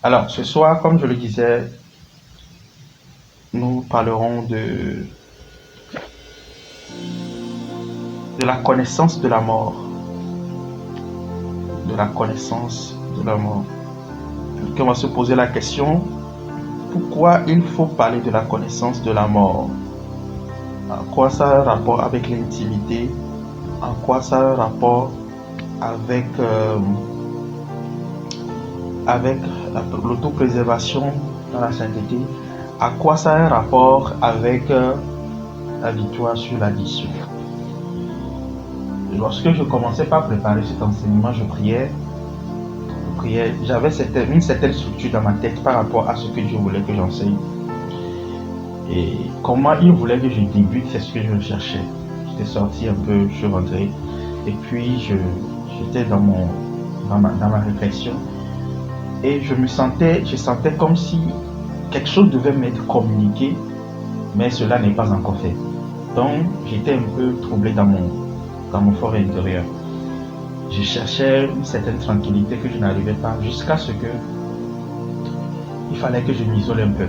Alors, ce soir, comme je le disais, nous parlerons de la connaissance de la mort. De la connaissance de la mort. Donc, on va se poser la question, pourquoi il faut parler de la connaissance de la mort? En quoi ça a un rapport avec l'intimité? En quoi ça a un rapport avec l'autopréservation dans la sainteté? À quoi ça a un rapport avec la victoire sur l'addiction? Lorsque je commençais par préparer cet enseignement, je priais, j'avais une certaine structure dans ma tête par rapport à ce que Dieu voulait que j'enseigne. Et comment il voulait que je débute, c'est ce que je cherchais. J'étais sorti un peu, je suis rentré, et puis j'étais dans ma réflexion, et je sentais comme si quelque chose devait m'être communiqué, mais cela n'est pas encore fait. Donc j'étais un peu troublé dans mon fort intérieur. Je cherchais une certaine tranquillité que je n'arrivais pas, jusqu'à ce que il fallait que je m'isole un peu.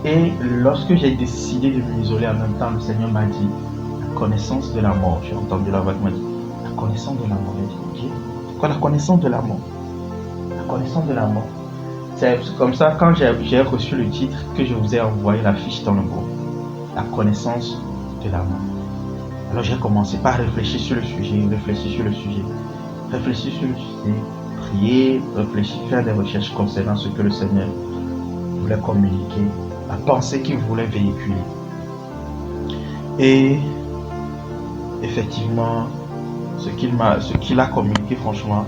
Et lorsque j'ai décidé de m'isoler en même temps, le Seigneur m'a dit la connaissance de la mort. J'ai entendu la voix qui m'a dit la connaissance de la mort. J'ai dit ok, quoi la connaissance de la mort? La connaissance de la mort. C'est comme ça, quand j'ai reçu le titre, que je vous ai envoyé la fiche dans le groupe. La connaissance de la mort. Alors j'ai commencé par réfléchir sur le sujet, prier, réfléchir, faire des recherches concernant ce que le Seigneur voulait communiquer, la pensée qu'il voulait véhiculer. Et effectivement, ce qu'il a communiqué, franchement,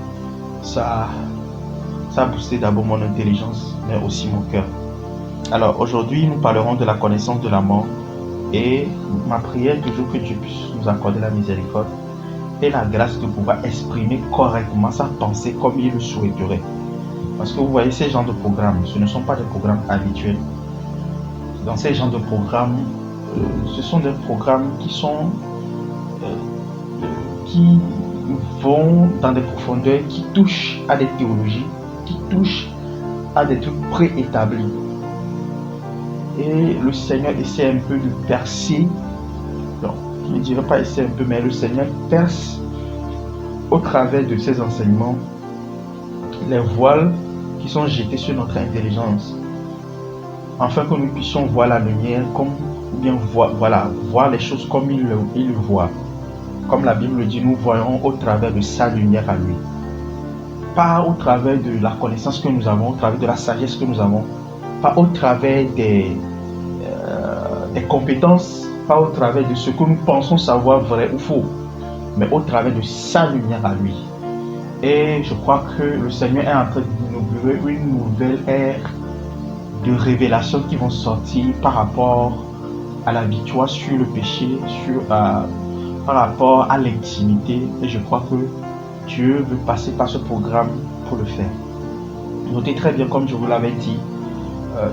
ça a boosté d'abord mon intelligence, mais aussi mon cœur. Alors aujourd'hui, nous parlerons de la connaissance de la mort. Et ma prière est toujours que Dieu puisse nous accorder la miséricorde et la grâce de pouvoir exprimer correctement sa pensée comme il le souhaiterait. Parce que vous voyez, ces genres de programmes, ce ne sont pas des programmes habituels. Dans ces genres de programmes, ce sont des programmes qui vont dans des profondeurs, qui touchent à des théologies, qui touchent à des trucs préétablis. Et le Seigneur essaie un peu de percer, non, je ne dirais pas essaie un peu, mais le Seigneur perce au travers de ces enseignements les voiles qui sont jetés sur notre intelligence, afin que nous puissions voir la lumière, ou bien voir les choses comme il le voit. Comme la Bible le dit, nous voyons au travers de sa lumière à lui. Pas au travers de la connaissance que nous avons, au travers de la sagesse que nous avons, pas au travers des compétences, pas au travers de ce que nous pensons savoir vrai ou faux, mais au travers de sa lumière à lui. Et je crois que le Seigneur est en train d'inaugurer une nouvelle ère de révélations qui vont sortir par rapport à la victoire sur le péché, par rapport à l'intimité. Et je crois que Dieu veut passer par ce programme pour le faire. Notez très bien, comme je vous l'avais dit,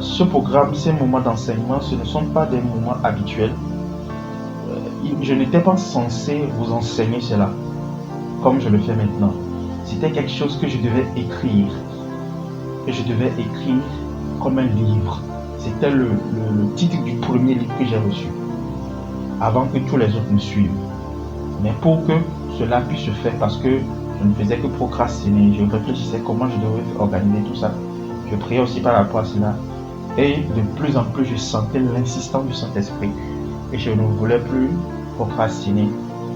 ce programme, ces moments d'enseignement, ce ne sont pas des moments habituels. Je n'étais pas censé vous enseigner cela, comme je le fais maintenant. C'était quelque chose que je devais écrire. Et je devais écrire comme un livre. C'était le titre du premier livre que j'ai reçu, avant que tous les autres me suivent. Mais pour que cela puisse se faire, parce que je ne faisais que procrastiner, je réfléchissais comment je devrais organiser tout ça. Je priais aussi par rapport à cela. Et de plus en plus, je sentais l'insistance du Saint-Esprit. Et je ne voulais plus procrastiner.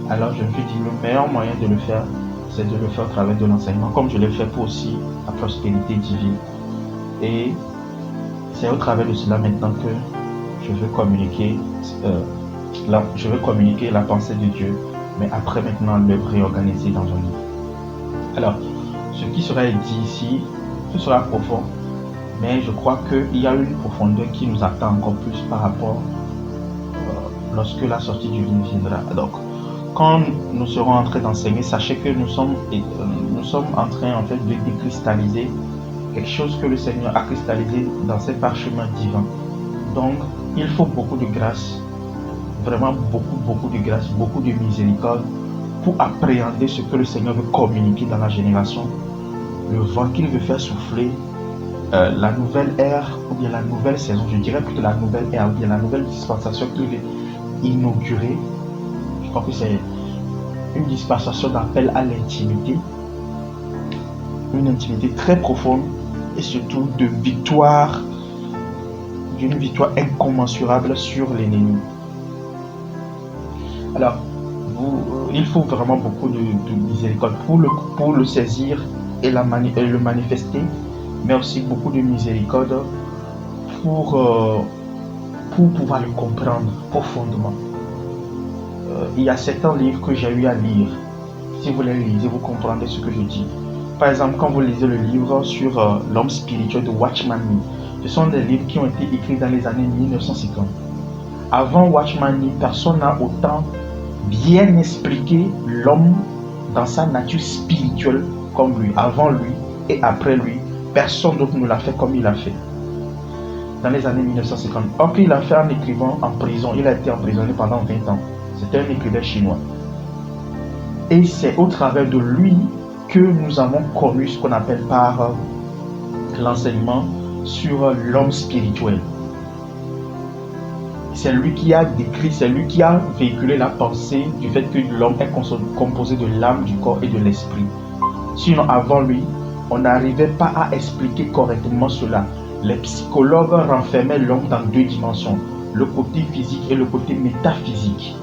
Alors je me suis dit, le meilleur moyen de le faire, c'est de le faire au travers de l'enseignement, comme je l'ai fait pour aussi la prospérité divine. Et c'est au travers de cela maintenant que je veux communiquer, la pensée de Dieu, mais après maintenant le réorganiser dans un livre. Alors, ce qui sera dit ici, ce sera profond, mais je crois qu'il y a une profondeur qui nous attend encore plus par rapport lorsque la sortie du livre viendra. Donc, quand nous serons en train d'enseigner, sachez que nous sommes en train en fait de décristalliser quelque chose que le Seigneur a cristallisé dans ses parchemins divins. Donc, il faut beaucoup de grâce, vraiment beaucoup de grâce, beaucoup de miséricorde pour appréhender ce que le Seigneur veut communiquer dans la génération, le vent qu'il veut faire souffler la nouvelle ère, ou bien la nouvelle saison, je dirais plutôt la nouvelle ère, ou bien la nouvelle dispensation qu'il veut inaugurer. Je crois que c'est une dispensation d'appel à l'intimité, une intimité très profonde et surtout de victoire, d'une victoire incommensurable sur l'ennemi. Alors, il faut vraiment beaucoup de miséricorde pour le saisir et le manifester, mais aussi beaucoup de miséricorde pour pouvoir le comprendre profondément. Il y a certains livres que j'ai eu à lire. Si vous les lisez, vous comprendrez ce que je dis. Par exemple, quand vous lisez le livre sur l'homme spirituel de Watchman Nee, ce sont des livres qui ont été écrits dans les années 1950. Avant Watchman Nee, personne n'a autant bien expliqué l'homme dans sa nature spirituelle comme lui. Avant lui et après lui, personne d'autre ne l'a fait comme il a fait. Dans les années 1950. Or, il a fait en écrivant en prison. Il a été emprisonné pendant 20 ans. C'était un écrivain chinois. Et c'est au travers de lui que nous avons connu ce qu'on appelle par l'enseignement sur l'homme spirituel. C'est lui qui a décrit, c'est lui qui a véhiculé la pensée du fait que l'homme est composé de l'âme, du corps et de l'esprit. Sinon, avant lui, on n'arrivait pas à expliquer correctement cela. Les psychologues renfermaient l'homme dans 2 dimensions, le côté physique et le côté métaphysique.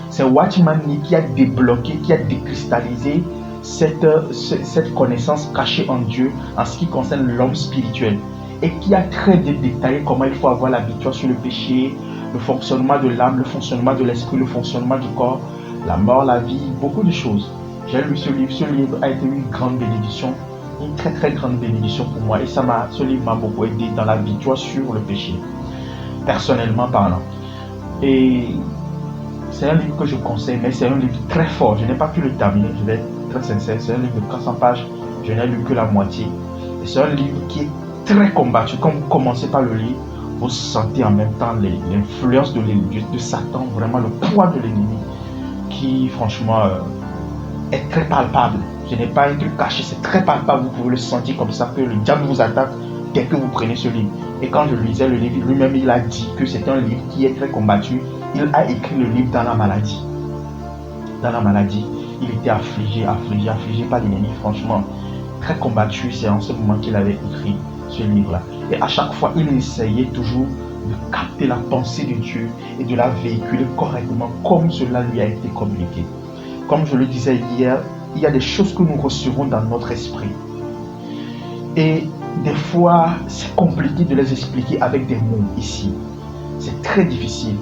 C'est Watchman Nee qui a débloqué, qui a décristallisé cette connaissance cachée en Dieu en ce qui concerne l'homme spirituel et qui a très bien détaillé comment il faut avoir la victoire sur le péché, le fonctionnement de l'âme, le fonctionnement de l'esprit, le fonctionnement du corps, la mort, la vie, beaucoup de choses. J'ai lu ce livre. Ce livre a été une grande bénédiction, une très très grande bénédiction pour moi et ce livre m'a beaucoup aidé dans la victoire sur le péché, personnellement parlant. Et c'est un livre que je conseille, mais c'est un livre très fort. Je n'ai pas pu le terminer, je vais être très sincère. C'est un livre de 400 pages, je n'ai lu que la moitié. Et c'est un livre qui est très combattu. Quand vous commencez par le lire, vous sentez en même temps l'influence de Satan, vraiment le poids de l'ennemi, qui franchement est très palpable. Je n'ai pas un truc caché, c'est très palpable. Vous pouvez le sentir comme ça, que le diable vous attaque dès que vous prenez ce livre. Et quand je lisais le livre, lui-même il a dit que c'est un livre qui est très combattu. Il a écrit le livre dans la maladie. Dans la maladie, il était affligé par l'ennemi, franchement, très combattu. C'est en ce moment qu'il avait écrit ce livre-là. Et à chaque fois, il essayait toujours de capter la pensée de Dieu et de la véhiculer correctement comme cela lui a été communiqué. Comme je le disais hier, il y a des choses que nous recevons dans notre esprit. Et des fois, c'est compliqué de les expliquer avec des mots ici. C'est très difficile.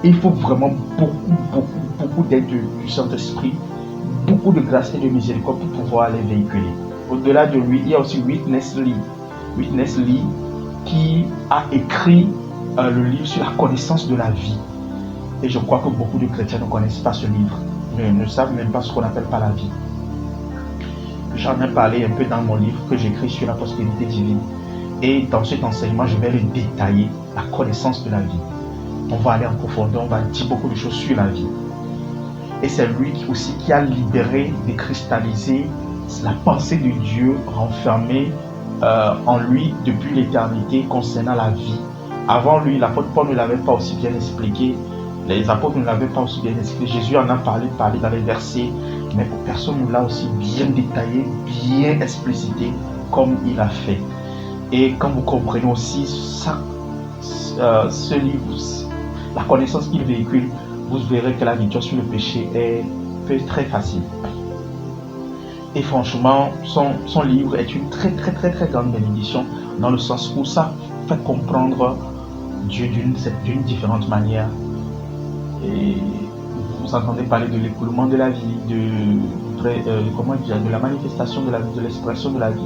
Il faut vraiment beaucoup d'aide du Saint-Esprit, beaucoup de grâce et de miséricorde pour pouvoir les véhiculer. Au-delà de lui, il y a aussi Witness Lee. Witness Lee qui a écrit le livre sur la connaissance de la vie. Et je crois que beaucoup de chrétiens ne connaissent pas ce livre, ne savent même pas ce qu'on appelle par la vie. J'en ai parlé un peu dans mon livre que j'écris sur la prospérité divine. Et dans cet enseignement, je vais le détailler, la connaissance de la vie. On va aller en profondeur, on va dire beaucoup de choses sur la vie. Et c'est lui aussi qui a libéré, décristallisé la pensée de Dieu renfermée en lui depuis l'éternité concernant la vie. Avant lui, l'apôtre Paul ne l'avait pas aussi bien expliqué. Les apôtres ne l'avaient pas aussi bien expliqué. Jésus en a parlé dans les versets, mais personne ne l'a aussi bien détaillé, bien explicité comme il a fait. Et quand vous comprenez aussi ça, ce livre, la connaissance qu'il véhicule, vous verrez que la victoire sur le péché peut être très facile. Et franchement, son livre est une très grande bénédiction dans le sens où ça fait comprendre Dieu d'une différente manière. Et vous entendez parler de l'écoulement de la vie, de la manifestation de la vie, de l'expression de la vie.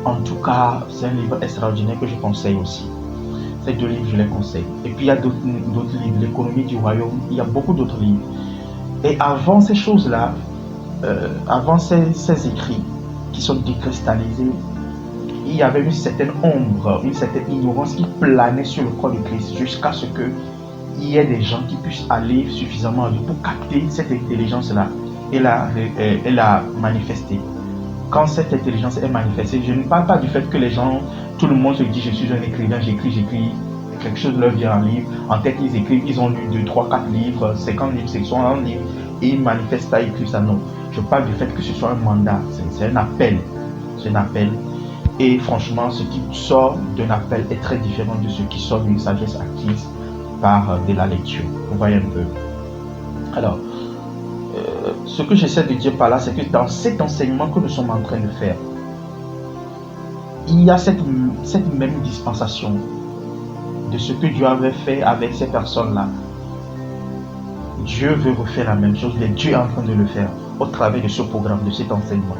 En tout cas, c'est un livre extraordinaire que je conseille aussi. Ces 2 livres, je les conseille. Et puis il y a d'autres livres, l'économie du royaume, il y a beaucoup d'autres livres. Et avant ces choses-là, avant ces écrits qui sont décristallisés, il y avait une certaine ombre, une certaine ignorance qui planait sur le corps de Christ jusqu'à ce qu'il y ait des gens qui puissent aller suffisamment vite pour capter cette intelligence-là et la manifester. Quand cette intelligence est manifestée, je ne parle pas du fait que les gens Tout le monde se dit, je suis un écrivain, j'écris. Quelque chose leur vient en livre. En tête, ils écrivent, ils ont lu 2, 3, 4 livres, 50 livres, 60 livres, et ils manifestent ça, ils écrivent ça. Non. Je parle du fait que ce soit un mandat. C'est un appel. C'est un appel. Et franchement, ce qui sort d'un appel est très différent de ce qui sort d'une sagesse acquise par de la lecture. Vous voyez un peu. Alors, ce que j'essaie de dire par là, c'est que dans cet enseignement que nous sommes en train de faire, il y a cette même dispensation de ce que Dieu avait fait avec ces personnes-là. Dieu veut refaire la même chose, mais Dieu est en train de le faire au travers de ce programme, de cet enseignement.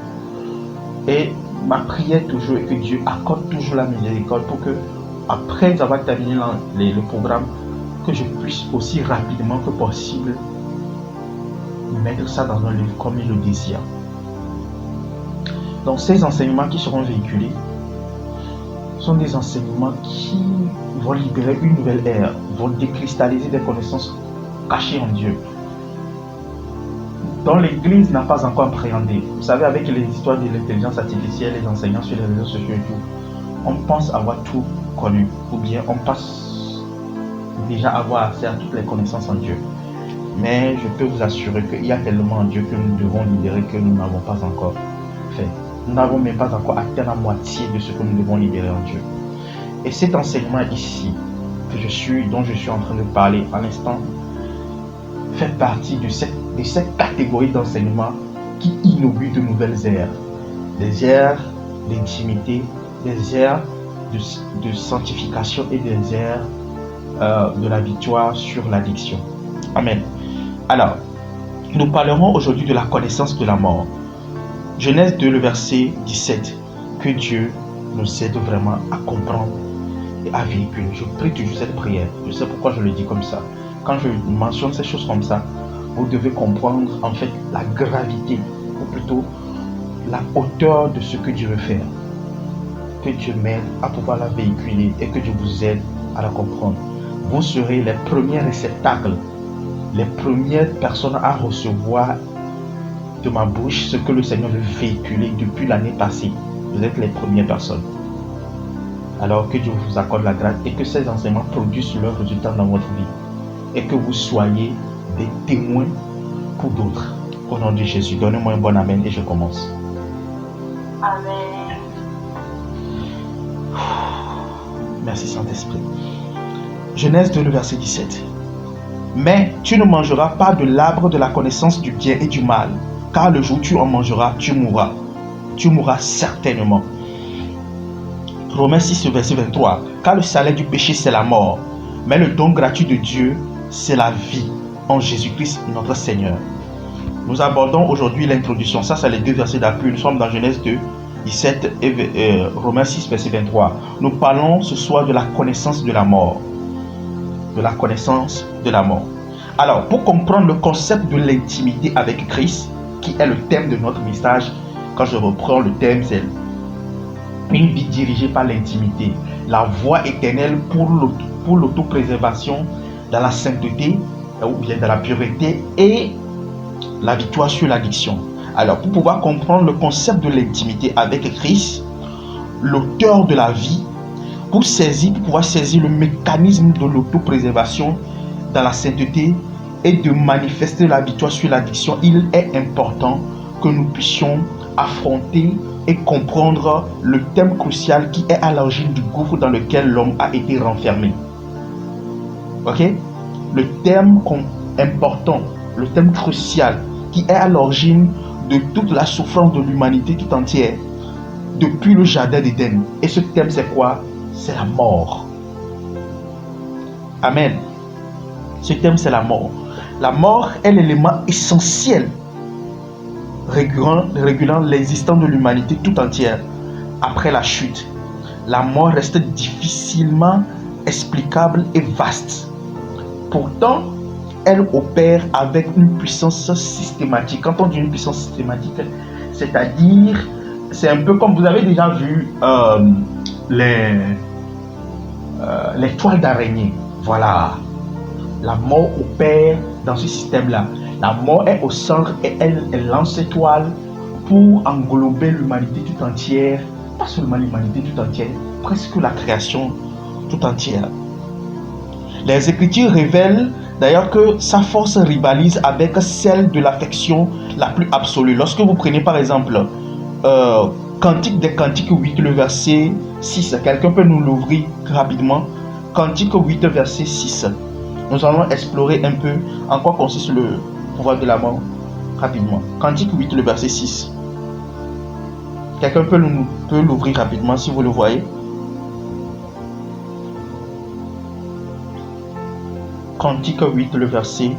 Et ma prière toujours est que Dieu accorde toujours la miséricorde pour que, après avoir terminé le programme, que je puisse aussi rapidement que possible mettre ça dans un livre comme il le désire. Donc ces enseignements qui seront véhiculés sont des enseignements qui vont libérer une nouvelle ère, vont décristalliser des connaissances cachées en Dieu, dont l'Église n'a pas encore appréhendé. Vous savez, avec les histoires de l'intelligence artificielle, les enseignants sur les réseaux sociaux et tout, on pense avoir tout connu, ou bien on pense déjà avoir accès à toutes les connaissances en Dieu. Mais je peux vous assurer qu'il y a tellement en Dieu que nous devons libérer que nous n'avons pas encore fait. Nous n'avons même pas encore atteint la moitié de ce que nous devons libérer en Dieu. Et cet enseignement ici, dont je suis en train de parler à l'instant, fait partie de cette catégorie d'enseignement qui inaugure de nouvelles ères. Des ères d'intimité, des ères de sanctification et des ères de la victoire sur l'addiction. Amen. Alors, nous parlerons aujourd'hui de la connaissance de la mort. Genèse 2, le verset 17. Que Dieu nous aide vraiment à comprendre et à véhiculer. Je prie toujours cette prière. Je sais pourquoi je le dis comme ça. Quand je mentionne ces choses comme ça, vous devez comprendre en fait la gravité, ou plutôt la hauteur de ce que Dieu veut faire. Que Dieu m'aide à pouvoir la véhiculer et que Dieu vous aide à la comprendre. Vous serez les premiers réceptacles, les premières personnes à recevoir de ma bouche ce que le Seigneur veut véhiculer depuis l'année passée. Vous êtes les premières personnes. Alors que Dieu vous accorde la grâce et que ces enseignements produisent leurs résultats dans votre vie. Et que vous soyez des témoins pour d'autres. Au nom de Jésus, donnez-moi un bon amen et je commence. Amen. Merci Saint-Esprit. Genèse 2, le verset 17. Mais tu ne mangeras pas de l'arbre de la connaissance du bien et du mal, car le jour où tu en mangeras, tu mourras. Tu mourras certainement. Romains 6, verset 23. Car le salaire du péché, c'est la mort, mais le don gratuit de Dieu, c'est la vie en Jésus-Christ, notre Seigneur. Nous abordons aujourd'hui l'introduction. Ça, c'est les deux versets d'appui. Nous sommes dans Genèse 2, 17 et Romains 6, verset 23. Nous parlons ce soir de la connaissance de la mort. De la connaissance de la mort. Alors, pour comprendre le concept de l'intimité avec Christ, qui est le thème de notre message, quand je reprends le thème, c'est une vie dirigée par l'intimité, la voie éternelle pour l'autopréservation dans la sainteté ou bien dans la pureté et la victoire sur l'addiction. Alors, pour pouvoir comprendre le concept de l'intimité avec Christ, l'auteur de la vie, pour pouvoir saisir le mécanisme de l'autopréservation dans la sainteté et de manifester la victoire sur l'addiction, il est important que nous puissions affronter et comprendre le thème crucial qui est à l'origine du gouffre dans lequel l'homme a été renfermé. Ok? Le thème important, le thème crucial qui est à l'origine de toute la souffrance de l'humanité tout entière depuis le jardin d'Éden. Et ce thème, c'est quoi? C'est la mort. Amen. Ce thème, c'est la mort. La mort est l'élément essentiel régulant l'existence de l'humanité tout entière après la chute. La mort reste difficilement explicable et vaste. Pourtant, elle opère avec une puissance systématique. Quand on dit une puissance systématique, c'est-à-dire, c'est un peu comme vous avez déjà vu les toiles d'araignée. Voilà. La mort opère dans ce système-là. La mort est au centre et elle lance ses toiles pour englober l'humanité tout entière pas seulement l'humanité tout entière, presque la création tout entière. Les Écritures révèlent d'ailleurs que sa force rivalise avec celle de l'affection la plus absolue. Lorsque vous prenez par exemple Cantique des Cantiques 8, le verset 6, quelqu'un peut nous l'ouvrir rapidement. Cantique 8, verset 6. Nous allons explorer un peu en quoi consiste le pouvoir de la mort rapidement. Cantique 8, le verset 6. Quelqu'un peut l'ouvrir rapidement si vous le voyez. Cantique 8, le verset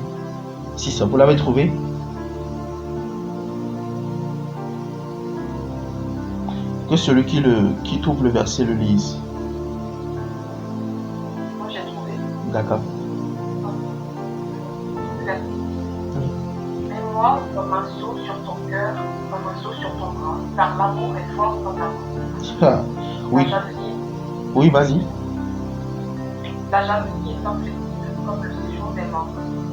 6. Vous l'avez trouvé? Que celui qui trouve le verset le lise. Moi j'ai trouvé. D'accord. Mets-moi comme un sceau sur ton cœur, comme un sceau sur ton bras, car l'amour est fort dans ta bouche. Ah, oui. La jalousie, Oui, vas-y. la jalousie est inflexible comme le séjour des morts.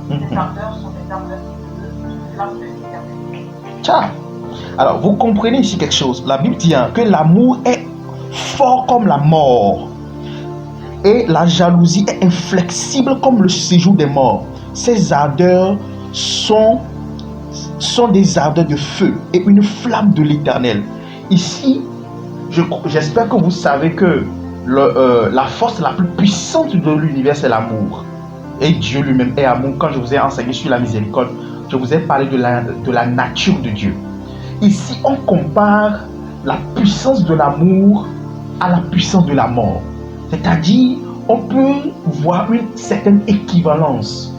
Les ardeurs sont des ardeurs de feu, une flamme de l'éternel. Tiens. Alors, vous comprenez ici quelque chose. La Bible dit que l'amour est fort comme la mort. Et la jalousie est inflexible comme le séjour des morts. Ces ardeurs sont des ardeurs de feu et une flamme de l'éternel. Ici, j'espère que vous savez que la force la plus puissante de l'univers, c'est l'amour. Et Dieu lui-même est amour. Quand je vous ai enseigné sur la miséricorde, je vous ai parlé de la nature de Dieu. Ici, on compare la puissance de l'amour à la puissance de la mort. C'est-à-dire, on peut voir une certaine équivalence.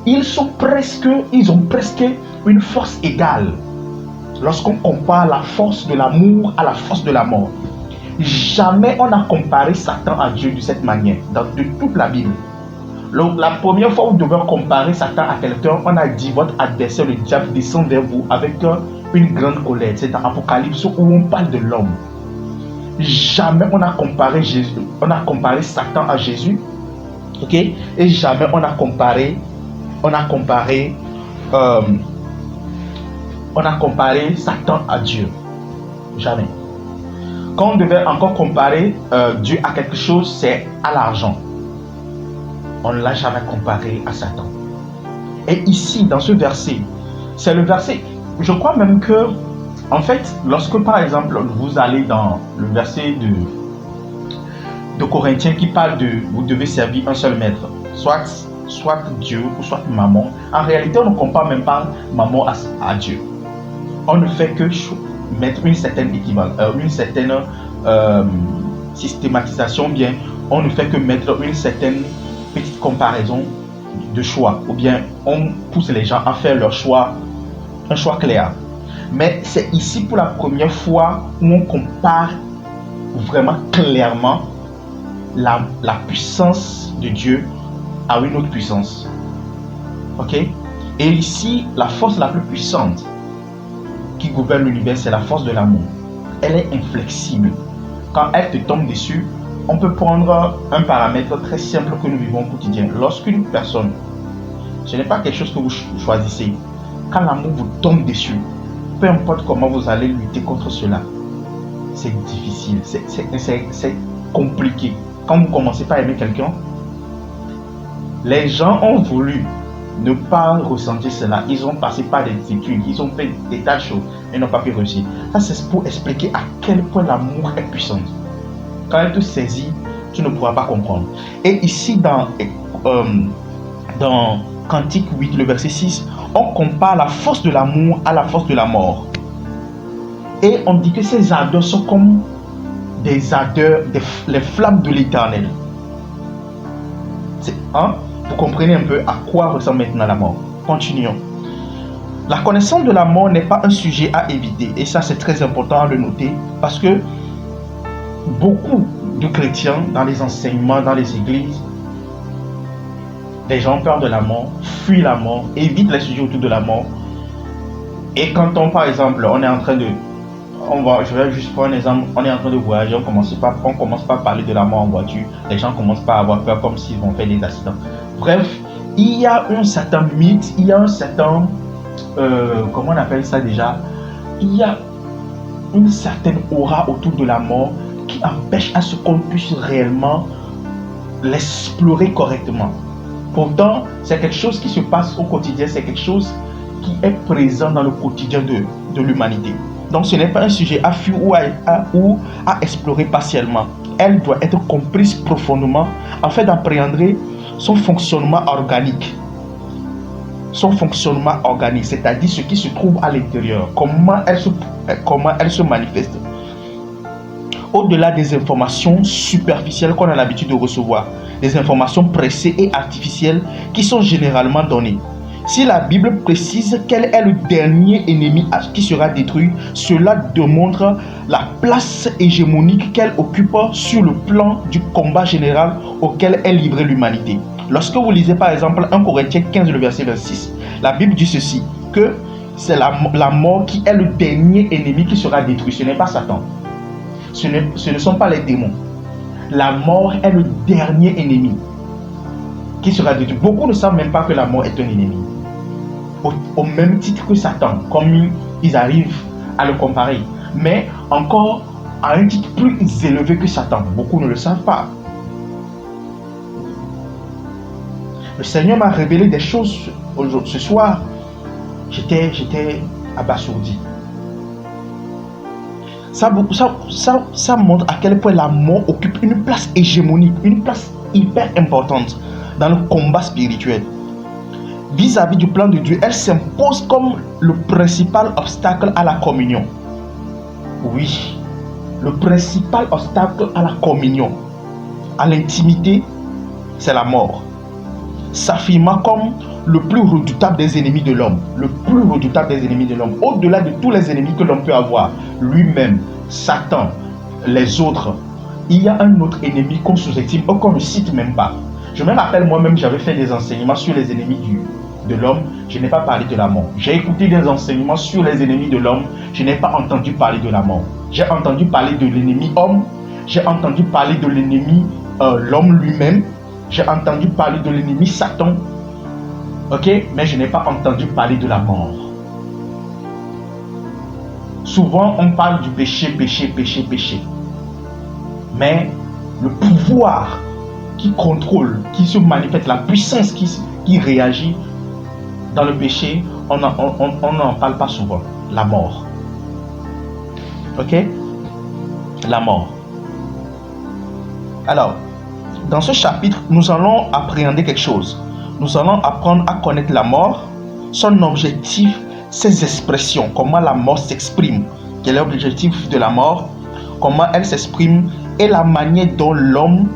Ils ont presque une force égale. Lorsqu'on compare la force de l'amour à la force de la mort. Jamais on n'a comparé Satan à Dieu de cette manière, de toute la Bible. La première fois où vous devez comparer Satan à quelqu'un, on a dit votre adversaire, le diable, descend vers vous avec une grande colère. C'est dans Apocalypse où on parle de l'homme. Jamais on a comparé Satan à Jésus, ok? Et jamais on a comparé Satan à Dieu. Jamais. Quand on devait encore comparer Dieu à quelque chose, c'est à l'argent. On ne l'a jamais comparé à Satan. Et ici, dans ce verset, c'est le verset, je crois même que, en fait, lorsque par exemple, vous allez dans le verset de Corinthiens qui parle de vous devez servir un seul maître, soit Dieu ou soit maman, en réalité, on ne compare même pas maman à Dieu. On ne fait que mettre une certaine équivalence, une certaine systématisation, bien, on ne fait que mettre une certaine petite comparaison de choix, ou bien on pousse les gens à faire leur choix, un choix clair. Mais c'est ici pour la première fois où on compare vraiment clairement la puissance de Dieu à une autre puissance. Ok? Et ici, la force la plus puissante qui gouverne l'univers, c'est la force de l'amour. Elle est inflexible. Quand elle te tombe dessus, on peut prendre un paramètre très simple que nous vivons au quotidien. Lorsqu'une personne, ce n'est pas quelque chose que vous choisissez, quand l'amour vous tombe dessus, peu importe comment vous allez lutter contre cela, c'est difficile, c'est compliqué. Quand vous commencez par aimer quelqu'un, les gens ont voulu ne pas ressentir cela. Ils ont passé par des études, ils ont fait des tas de choses, mais n'ont pas pu réussir. Ça, c'est pour expliquer à quel point l'amour est puissant. Quand elle te saisit, tu ne pourras pas comprendre. Et ici, dans Cantique 8, le verset 6, on compare la force de l'amour à la force de la mort. Et on dit que ces ardeurs sont comme des ardeurs, les flammes de l'éternel. Vous comprenez un peu à quoi ressemble maintenant la mort. Continuons. La connaissance de la mort n'est pas un sujet à éviter. Et ça, c'est très important à le noter. Parce que beaucoup de chrétiens, dans les enseignements, dans les églises, les gens ont peur de la mort, fuient la mort, évitent les sujets autour de la mort. Et quand par exemple, on est en train de... je vais juste prendre un exemple, on est en train de voyager, on commence pas à parler de la mort en voiture, les gens commencent pas à avoir peur comme s'ils vont faire des accidents. Bref, il y a un certain mythe, il y a un certain... comment on appelle ça déjà? Il y a une certaine aura autour de la mort qui empêche à ce qu'on puisse réellement l'explorer correctement. Pourtant, c'est quelque chose qui se passe au quotidien, c'est quelque chose qui est présent dans le quotidien de l'humanité. Donc ce n'est pas un sujet à fuir ou à explorer partiellement. Elle doit être comprise profondément afin d'appréhender son fonctionnement organique. Son fonctionnement organique, c'est-à-dire ce qui se trouve à l'intérieur, comment elle se manifeste. Au-delà des informations superficielles qu'on a l'habitude de recevoir, des informations pressées et artificielles qui sont généralement données. Si la Bible précise quel est le dernier ennemi qui sera détruit, cela démontre la place hégémonique qu'elle occupe sur le plan du combat général auquel est livrée l'humanité. Lorsque vous lisez par exemple 1 Corinthiens 15, le verset 26, la Bible dit ceci, que c'est la mort qui est le dernier ennemi qui sera détruit, ce n'est pas Satan. Ce ne sont pas les démons. La mort est le dernier ennemi qui sera détruit. Beaucoup ne savent même pas que la mort est un ennemi. Au même titre que Satan, comme ils arrivent à le comparer. Mais encore à un titre plus élevé que Satan. Beaucoup ne le savent pas. Le Seigneur m'a révélé des choses ce soir. J'étais abasourdi. Ça montre à quel point la mort occupe une place hégémonique, une place hyper importante dans le combat spirituel. Vis-à-vis du plan de Dieu, elle s'impose comme le principal obstacle à la communion. Oui, le principal obstacle à la communion, à l'intimité, c'est la mort. S'affirmant comme le plus redoutable des ennemis de l'homme, le plus redoutable des ennemis de l'homme, au-delà de tous les ennemis que l'homme peut avoir, lui-même, Satan, les autres, il y a un autre ennemi qu'on sous-estime ou qu'on ne cite même pas. Je me rappelle moi-même, j'avais fait des enseignements sur les ennemis de l'homme, je n'ai pas parlé de la mort. J'ai écouté des enseignements sur les ennemis de l'homme, je n'ai pas entendu parler de la mort. J'ai entendu parler de l'ennemi homme, j'ai entendu parler de l'ennemi l'homme lui-même, j'ai entendu parler de l'ennemi Satan, ok, mais je n'ai pas entendu parler de la mort. Souvent, on parle du péché. Mais le pouvoir qui contrôle, qui se manifeste, la puissance qui réagit dans le péché, on n'en parle pas souvent. La mort. Ok? La mort. Alors, dans ce chapitre, nous allons appréhender quelque chose. Nous allons apprendre à connaître la mort, son objectif, ses expressions, comment la mort s'exprime, quel est l'objectif de la mort, comment elle s'exprime et la manière dont l'homme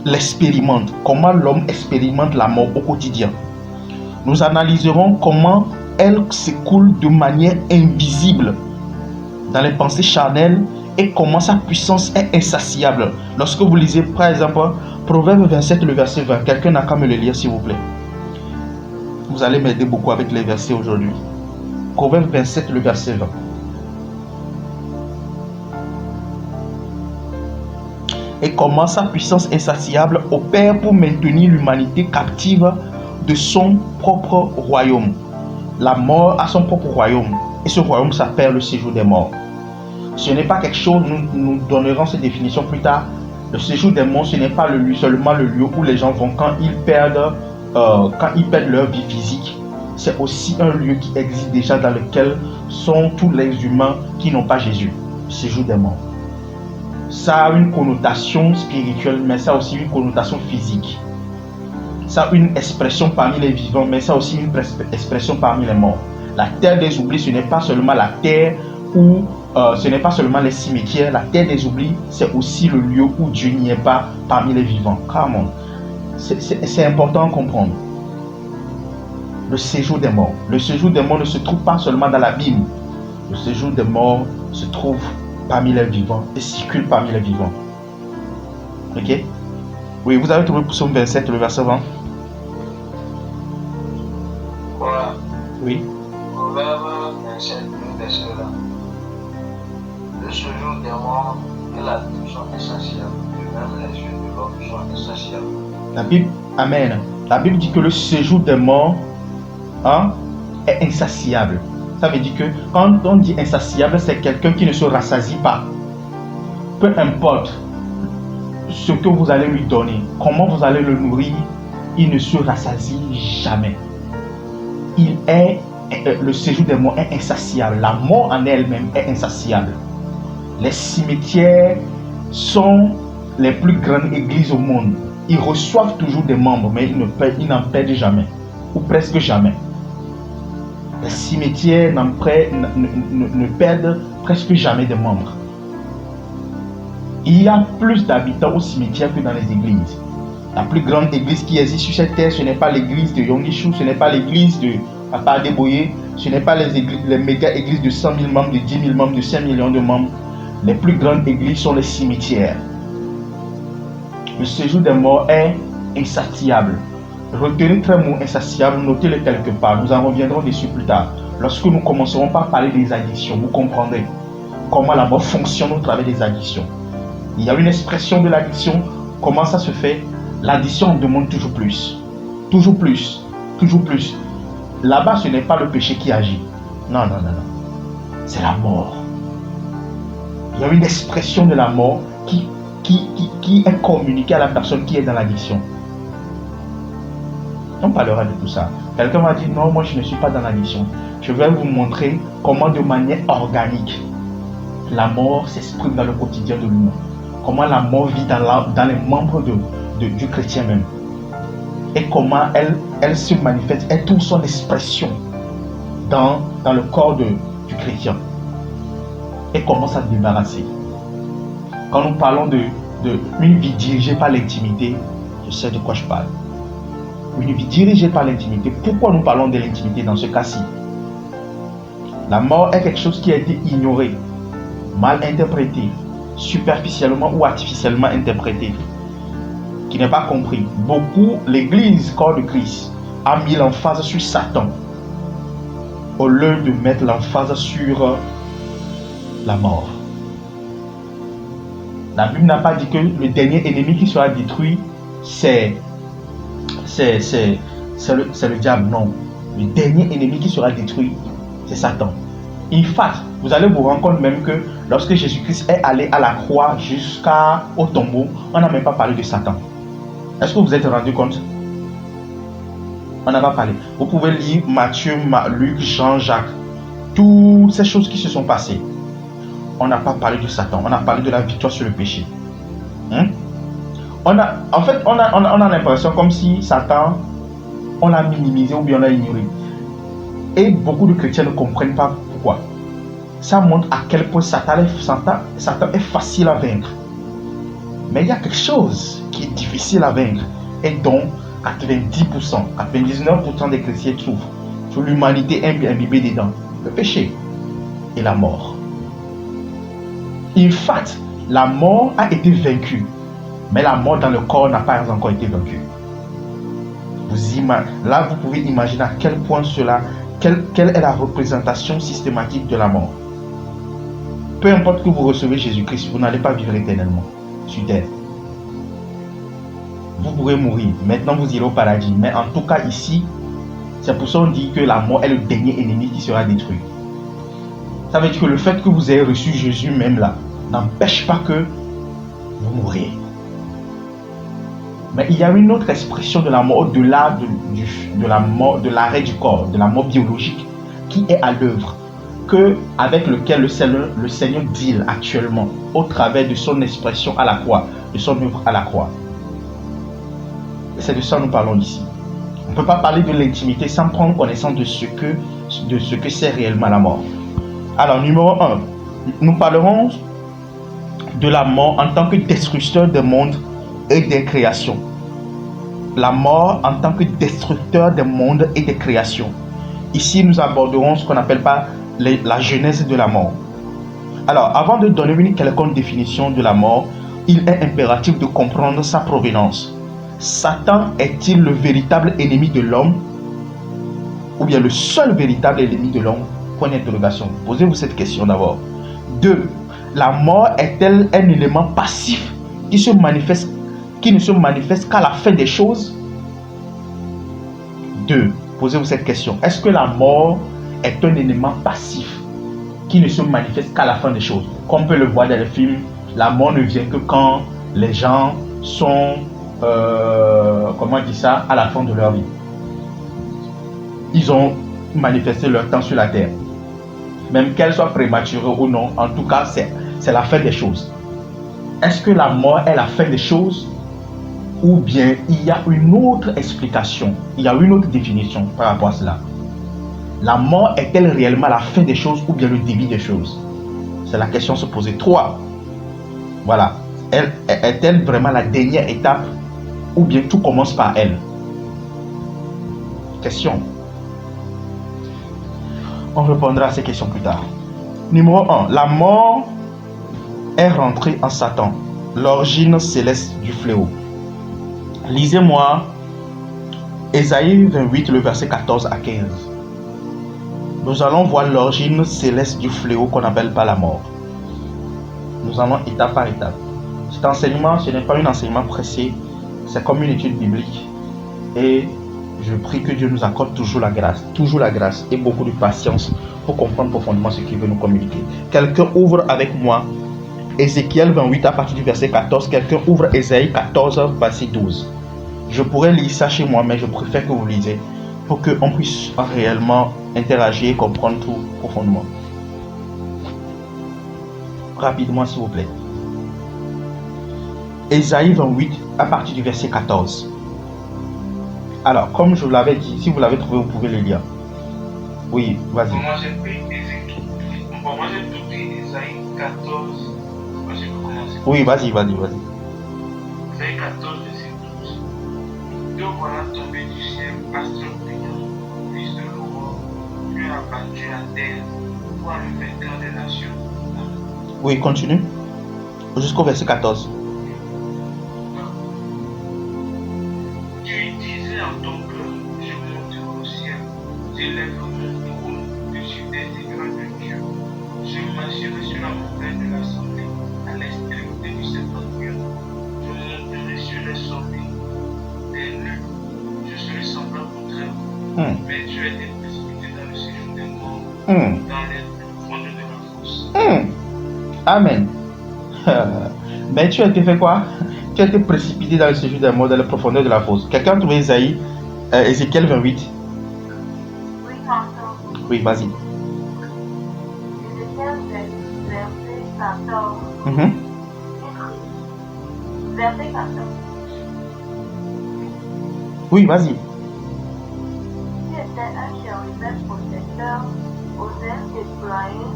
l'expérimente, comment l'homme expérimente la mort au quotidien. Nous analyserons comment elle s'écoule de manière invisible dans les pensées charnelles et comment sa puissance est insatiable. Lorsque vous lisez par exemple Proverbe 27, le verset 20, quelqu'un n'a qu'à me le lire s'il vous plaît. Vous allez m'aider beaucoup avec les versets aujourd'hui. Proverbe 27, le verset 20. Et comment sa puissance insatiable opère pour maintenir l'humanité captive de son propre royaume. La mort a son propre royaume. Et ce royaume s'appelle le séjour des morts. Ce n'est pas quelque chose, nous donnerons cette définition plus tard. Le séjour des morts, ce n'est pas seulement le lieu où les gens vont quand ils perdent leur vie physique. C'est aussi un lieu qui existe déjà dans lequel sont tous les humains qui n'ont pas Jésus. Le séjour des morts. Ça a une connotation spirituelle, mais ça a aussi une connotation physique. Ça a une expression parmi les vivants, mais ça a aussi une expression parmi les morts. La terre des oublis, ce n'est pas seulement la terre où ce n'est pas seulement les cimetières. La terre des oublis, c'est aussi le lieu où Dieu n'y est pas parmi les vivants. Come on. C'est important à comprendre. Le séjour des morts. Le séjour des morts ne se trouve pas seulement dans la Bible. Le séjour des morts se trouve parmi les vivants et circule parmi les vivants. Ok? Oui, vous avez trouvé Psaume 27, le verset 20. Voilà. Oui. Proverbe 27, le verset 20. Le séjour des morts et la vie sont insatiables. Et même les yeux de l'homme sont insatiables. La Bible, Amen. La Bible dit que le séjour des morts est insatiable. Ça veut dire que quand on dit insatiable, c'est quelqu'un qui ne se rassasie pas. Peu importe ce que vous allez lui donner, comment vous allez le nourrir, il ne se rassasie jamais. Le séjour des morts est insatiable. La mort en elle-même est insatiable. Les cimetières sont les plus grandes églises au monde. Ils reçoivent toujours des membres, mais ils n'en perdent jamais, ou presque jamais. Les cimetières ne perdent presque jamais de membres. Il y a plus d'habitants au cimetière que dans les églises. La plus grande église qui existe sur cette terre, ce n'est pas l'église de Yongishu, ce n'est pas l'église de Papa Adeboye, ce n'est pas les méga églises de 100 000 membres, de 10 000 membres, de 5 millions de membres. Les plus grandes églises sont les cimetières. Le séjour des morts est insatiable. Retenez très mot insatiable, notez-le quelque part. Nous en reviendrons dessus plus tard. Lorsque nous commencerons par parler des addictions, vous comprendrez comment la mort fonctionne au travers des addictions. Il y a une expression de l'addiction. Comment ça se fait? L'addiction en demande toujours plus. Toujours plus. Toujours plus. Là-bas, ce n'est pas le péché qui agit. Non, non, non, non. C'est la mort. Il y a une expression de la mort qui est communiquée à la personne qui est dans l'addiction. On parlera de tout ça. Quelqu'un m'a dit, non, moi je ne suis pas dans l'addiction. Je vais vous montrer comment de manière organique, la mort s'exprime dans le quotidien de l'humain. Comment la mort vit dans les membres du chrétien même. Et comment elle se manifeste, elle trouve son expression dans le corps du chrétien. Et comment ça se débarrasser. Quand nous parlons d'une vie dirigée par l'intimité, je sais de quoi je parle. Une vie dirigée par l'intimité. Pourquoi nous parlons de l'intimité dans ce cas-ci? La mort est quelque chose qui a été ignoré, mal interprété, superficiellement ou artificiellement interprété, qui n'est pas compris. Beaucoup, l'Église, corps de Christ, a mis l'emphase sur Satan au lieu de mettre l'emphase sur la mort. La Bible n'a pas dit que le dernier ennemi qui sera détruit, c'est le diable. Non. Le dernier ennemi qui sera détruit, c'est Satan. In fact, vous allez vous rendre compte même que lorsque Jésus-Christ est allé à la croix jusqu'au tombeau, on n'a même pas parlé de Satan. Est-ce que vous vous êtes rendu compte? On n'a pas parlé. Vous pouvez lire Matthieu, Luc, Jean, Jacques. Toutes ces choses qui se sont passées. On n'a pas parlé de Satan. On a parlé de la victoire sur le péché. On a l'impression comme si Satan, on l'a minimisé ou bien on l'a ignoré. Et beaucoup de chrétiens ne comprennent pas pourquoi. Ça montre à quel point Satan est facile à vaincre. Mais il y a quelque chose qui est difficile à vaincre et dont 90%, 99% des chrétiens trouvent. Sur l'humanité imbibée dedans. Le péché et la mort. In fact, la mort a été vaincue. Mais la mort dans le corps n'a pas encore été vaincue. Là, vous pouvez imaginer à quel point quelle est la représentation systématique de la mort. Peu importe que vous recevez Jésus-Christ, vous n'allez pas vivre éternellement sur terre. Vous pourrez mourir. Maintenant, vous irez au paradis. Mais en tout cas, ici, c'est pour ça qu'on dit que la mort est le dernier ennemi qui sera détruit. Ça veut dire que le fait que vous ayez reçu Jésus même là, n'empêche pas que vous mourrez. Mais il y a une autre expression de la mort au-delà de l'arrêt du corps, de la mort biologique, qui est à l'œuvre, avec lequel le Seigneur deal actuellement, au travers de son expression à la croix, de son œuvre à la croix. Et c'est de ça que nous parlons ici. On ne peut pas parler de l'intimité sans prendre connaissance de ce que c'est réellement la mort. Alors, numéro 1, nous parlerons de la mort en tant que destructeur des mondes et des créations. La mort en tant que destructeur des mondes et des créations. Ici, nous aborderons ce qu'on appelle pas la genèse de la mort. Alors, avant de donner une quelconque définition de la mort, il est impératif de comprendre sa provenance. Satan est-il le véritable ennemi de l'homme? Ou bien le seul véritable ennemi de l'homme? Point d'interrogation. Posez-vous cette question d'abord. 2. La mort est-elle un élément passif qui ne se manifeste qu'à la fin des choses? 2. Posez-vous cette question. Est-ce que la mort est un élément passif qui ne se manifeste qu'à la fin des choses. Comme on peut le voir dans les films, la mort ne vient que quand les gens sont, comment on dit ça, à la fin de leur vie. Ils ont manifesté leur temps sur la terre. Même qu'elle soit prématurée ou non, en tout cas, c'est la fin des choses. Est-ce que la mort est la fin des choses? Ou bien il y a une autre explication, il y a une autre définition par rapport à cela? La mort est-elle réellement la fin des choses ou bien le début des choses? C'est la question à se poser. 3. Voilà. Est-elle vraiment la dernière étape ou bien tout commence par elle? Question. On répondra à ces questions plus tard. Numéro 1. La mort est rentrée en Satan, l'origine céleste du fléau. Lisez-moi Ésaïe 28, le verset 14 à 15. Nous allons voir l'origine céleste du fléau qu'on n'appelle pas la mort. Nous allons étape par étape. Cet enseignement, ce n'est pas un enseignement pressé, c'est comme une étude biblique. Et je prie que Dieu nous accorde toujours la grâce et beaucoup de patience pour comprendre profondément ce qu'il veut nous communiquer. Quelqu'un ouvre avec moi Ézéchiel 28 à partir du verset 14. Quelqu'un ouvre Ésaïe 14, verset 12. Je pourrais lire ça chez moi, mais je préfère que vous lisez pour qu'on puisse réellement interagir et comprendre tout profondément. Rapidement, s'il vous plaît. Ésaïe 28 à partir du verset 14. Alors, comme je vous l'avais dit, si vous l'avez trouvé, vous pouvez le lire. Oui, vas-y. Moi, j'ai pris Ézéchiel. Moi, j'ai tout pris Ésaïe 14. Moi, je peux commencer. Oui, vas-y. Ésaïe 14, verset 12. Te voilà tombé du ciel, astre brillant, fils de l'aurore, tu as battu à terre, toi le vainqueur des nations. Oui, continue. Jusqu'au verset 14. Tu disais en ton cœur, je monterai au ciel, j'élève mon trône dessus des écrans de Dieu. Je marcherai sur la montagne de l'assemblée, à l'extrémité du septentrion. Je monterai sur les sommets des nues. Je serai semblable au très haut. Mais tu as été précipité dans le séjour des morts, dans les profondes de la fosse. Amen. Mais tu as été fait quoi? Tu as été précipité dans le séjour des morts, dans les profondeurs de la fosse. Quelqu'un a trouvé Ézéchiel 28? Oui, j'entends. Oui, vas-y. Ézéchiel verset 14. Verset 14. Oui, vas-y. Tu étais un chérubin protecteur aux ailes déployées.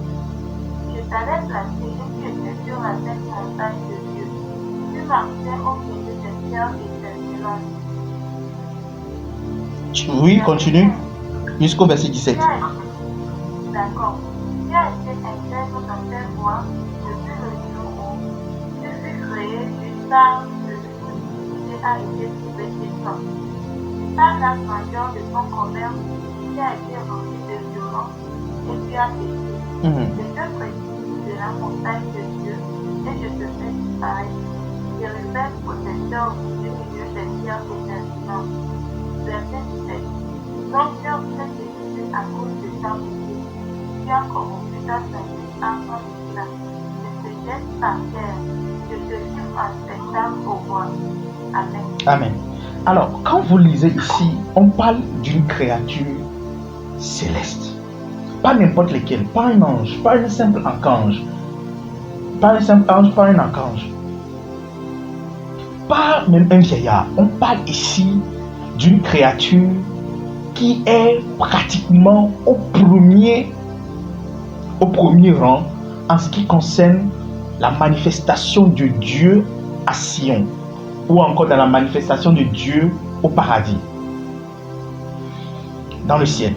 Je t'avais placé et tu étais sur la sainte montagne de Dieu. Tu marchais au milieu des pierres étincelantes. Oui, continue. Jusqu'au verset 17. D'accord. Tu as été intègre dans tes voies depuis le jour où tu fus créé jusqu'à ce que l'unicité a été trouvée chez toi. Par la grandeur de ton commerce, tu as été rempli de violence et tu as péché. Je te précipite de la montagne de Dieu et je te fais disparaître. Chérubin protecteur du milieu des pierres étincelantes. Verset 17. Ton cœur s'est décidé à cause de ta beauté. Tu as corrompu ta sainteté en cela. Je te jette par terre. Je te livre en spectacle au roi. Amen. Amen. Alors, quand vous lisez ici, on parle d'une créature céleste. Pas n'importe lequel, pas un ange, pas un simple archange. Pas un simple ange, pas un archange. Pas même un vieillard. On parle ici d'une créature qui est pratiquement au premier rang en ce qui concerne la manifestation de Dieu à Sion ou encore dans la manifestation de Dieu au paradis, dans le ciel.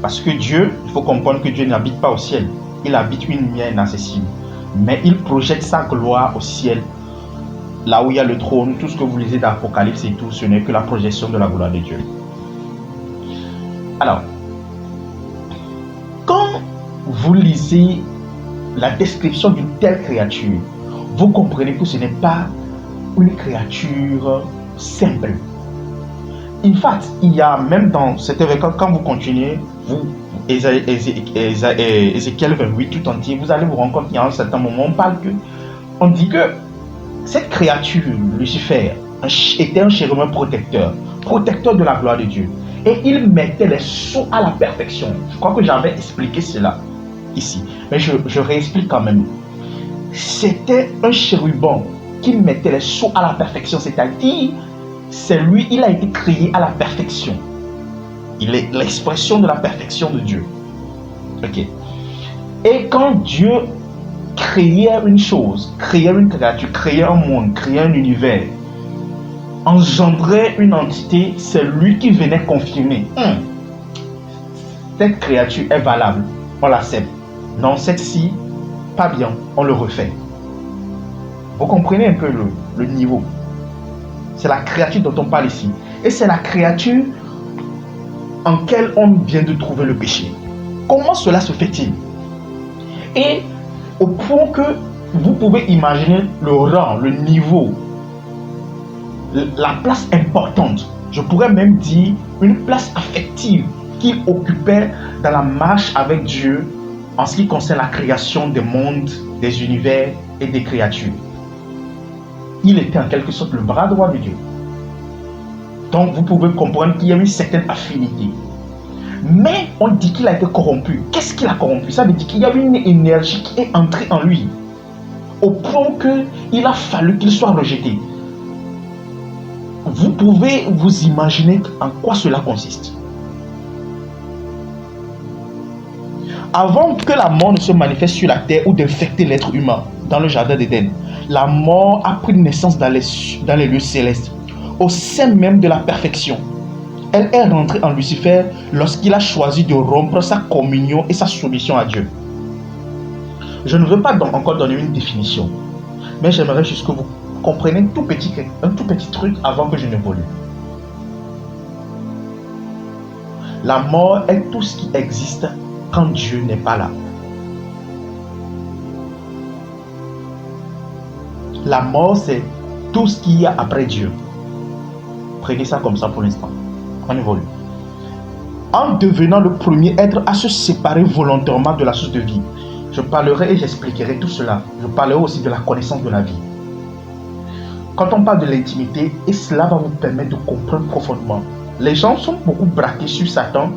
Parce que Dieu, il faut comprendre que Dieu n'habite pas au ciel, il habite une lumière inaccessible, mais il projette sa gloire au ciel, là où il y a le trône. Tout ce que vous lisez dans l'Apocalypse et tout, ce n'est que la projection de la gloire de Dieu. Alors, quand vous lisez la description d'une telle créature, vous comprenez que ce n'est pas une créature simple. In fact, il y a même dans cet événement, quand vous continuez, vous, Ézéchiel 28 tout entier, vous allez vous rendre compte qu'il y a un certain moment, on dit que cette créature, Lucifer, était un chérubin protecteur de la gloire de Dieu. Et il mettait les sceaux à la perfection. Je crois que j'avais expliqué cela ici, mais je réexplique quand même. C'était un chérubin qui mettait les sceaux à la perfection, c'est-à-dire, c'est lui, il a été créé à la perfection. Il est l'expression de la perfection de Dieu. Ok. Et quand Dieu créait une chose, créait une créature, créait un monde, créait un univers, engendrait une entité, c'est lui qui venait confirmer. Cette créature est valable, on l'accepte. Non, cette-ci, pas bien, on le refait. Vous comprenez un peu le niveau. C'est la créature dont on parle ici. Et c'est la créature en laquelle on vient de trouver le péché. Comment cela se fait-il? Et au point que vous pouvez imaginer le rang, le niveau, la place importante, je pourrais même dire une place affective qu'il occupait dans la marche avec Dieu en ce qui concerne la création des mondes, des univers et des créatures. Il était en quelque sorte le bras droit de Dieu. Donc vous pouvez comprendre qu'il y a une certaine affinité. Mais on dit qu'il a été corrompu. Qu'est-ce qu'il a corrompu? Ça veut dire qu'il y a une énergie qui est entrée en lui, au point qu'il a fallu qu'il soit rejeté. Vous pouvez vous imaginer en quoi cela consiste. Avant que la mort ne se manifeste sur la terre ou d'infecter l'être humain dans le jardin d'Éden, la mort a pris naissance dans les lieux célestes, au sein même de la perfection. Elle est rentrée en Lucifer lorsqu'il a choisi de rompre sa communion et sa soumission à Dieu. Je ne veux pas encore donner une définition, mais j'aimerais juste que vous compreniez un tout petit truc avant que je n'évolue. La mort est tout ce qui existe quand Dieu n'est pas là. La mort, c'est tout ce qu'il y a après Dieu. Prenez ça comme ça pour l'instant. On évolue. En devenant le premier être à se séparer volontairement de la source de vie. Je parlerai et j'expliquerai tout cela. Je parlerai aussi de la connaissance de la vie. Quand on parle de l'intimité, et cela va vous permettre de comprendre profondément. Les gens sont beaucoup braqués sur Satan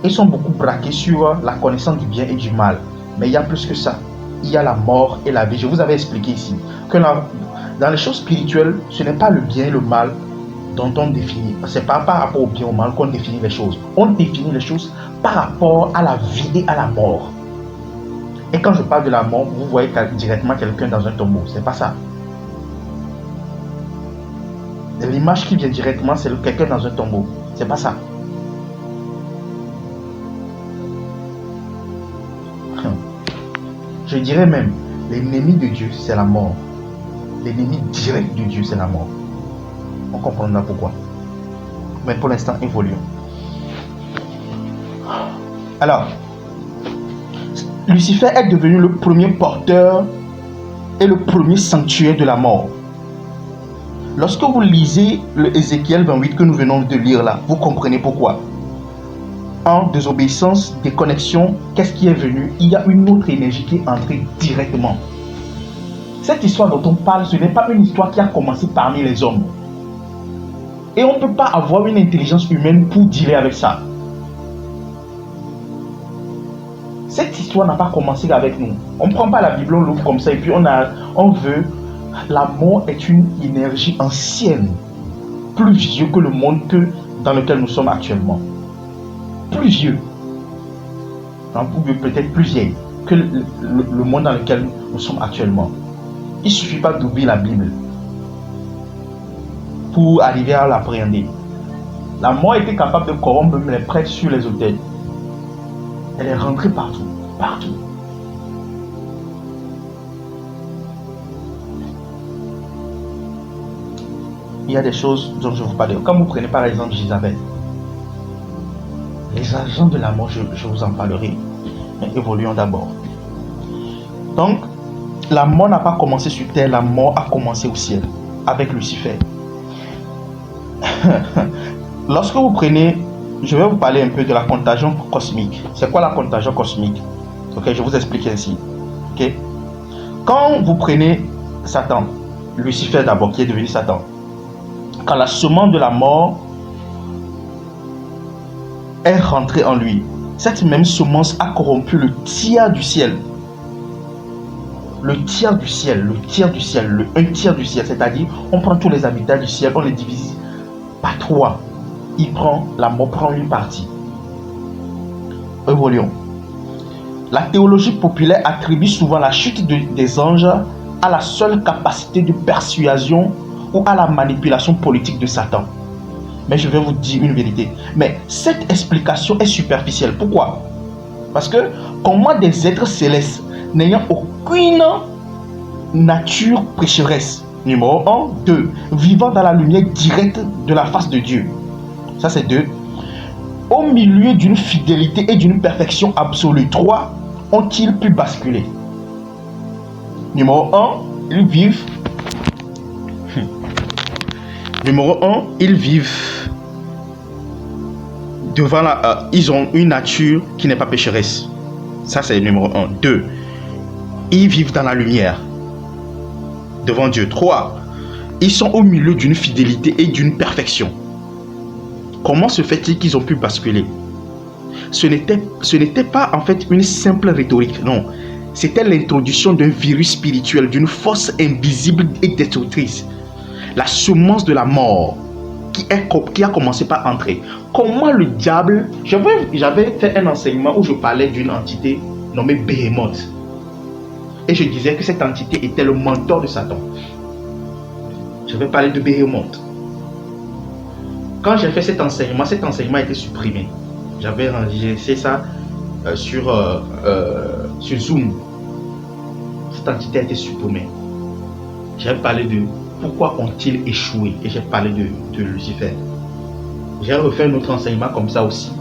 et sont beaucoup braqués sur la connaissance du bien et du mal. Mais il y a plus que ça. Il y a la mort et la vie. Je vous avais expliqué ici que dans les choses spirituelles, ce n'est pas le bien et le mal dont on définit. Ce n'est pas par rapport au bien ou au mal qu'on définit les choses. On définit les choses par rapport à la vie et à la mort. Et quand je parle de la mort, vous voyez directement quelqu'un dans un tombeau. Ce n'est pas ça. L'image qui vient directement, c'est quelqu'un dans un tombeau. Ce n'est pas ça. Je dirais même, l'ennemi de Dieu, c'est la mort. L'ennemi direct de Dieu, c'est la mort. On comprendra pourquoi. Mais pour l'instant, évoluons. Alors, Lucifer est devenu le premier porteur et le premier sanctuaire de la mort. Lorsque vous lisez le Ézéchiel 28 que nous venons de lire là, vous comprenez pourquoi. En désobéissance, déconnexion, qu'est-ce qui est venu? Il y a une autre énergie qui est entrée directement. Cette histoire dont on parle, ce n'est pas une histoire qui a commencé parmi les hommes. Et on ne peut pas avoir une intelligence humaine pour dealer avec ça. Cette histoire n'a pas commencé avec nous. On ne prend pas la Bible, on l'ouvre comme ça et puis on veut. La mort est une énergie ancienne, plus vieux que le monde dans lequel nous sommes actuellement. Plus vieux. Ou peut-être plus vieille que le monde dans lequel nous sommes actuellement. Il ne suffit pas d'ouvrir la Bible pour arriver à l'appréhender. La mort était capable de corrompre même les prêtres sur les autels. Elle est rentrée partout. Partout. Il y a des choses dont je vous parle. Quand vous prenez par exemple Jézabel, les agents de la mort, je vous en parlerai. Mais évoluons d'abord. Donc, la mort n'a pas commencé sur terre, la mort a commencé au ciel, avec Lucifer. lorsque vous prenez, je vais vous parler un peu de la contagion cosmique. C'est quoi la contagion cosmique? Ok, je vous explique ainsi. Ok, quand vous prenez Satan, Lucifer d'abord, qui est devenu Satan, quand la semence de la mort est rentrée en lui, cette même semence a corrompu le tiers du ciel. Le tiers du ciel, le tiers du ciel, un tiers du ciel, c'est-à-dire on prend tous les habitants du ciel, on les divise par 3. La mort prend une partie. Évoluons. La théologie populaire attribue souvent la chute des anges à la seule capacité de persuasion ou à la manipulation politique de Satan. Mais je vais vous dire une vérité. Mais cette explication est superficielle. Pourquoi? Parce que comment des êtres célestes n'ayant aucune nature pécheresse, numéro 1, 2, vivant dans la lumière directe de la face de Dieu, ça c'est 2, au milieu d'une fidélité et d'une perfection absolue, 3, ont-ils pu basculer? Numéro 1, ils vivent. Numéro 1, ils vivent devant ils ont une nature qui n'est pas pécheresse. Ça c'est le numéro 1. 2, ils vivent dans la lumière devant Dieu. 3, ils sont au milieu d'une fidélité et d'une perfection. Comment se fait-il qu'ils ont pu basculer? Ce n'était pas en fait une simple rhétorique, non. C'était l'introduction d'un virus spirituel, d'une force invisible et destructrice. La semence de la mort qui a commencé par entrer. Comment le diable... J'avais fait un enseignement où je parlais d'une entité nommée Behemoth. Et je disais que cette entité était le mentor de Satan. J'avais parlé de Behemoth. Quand j'ai fait cet enseignement a été supprimé. J'avais enregistré ça sur Zoom. Cette entité a été supprimée. J'avais parlé de pourquoi ont-ils échoué et j'ai parlé de Lucifer. J'ai refait un autre enseignement comme ça aussi,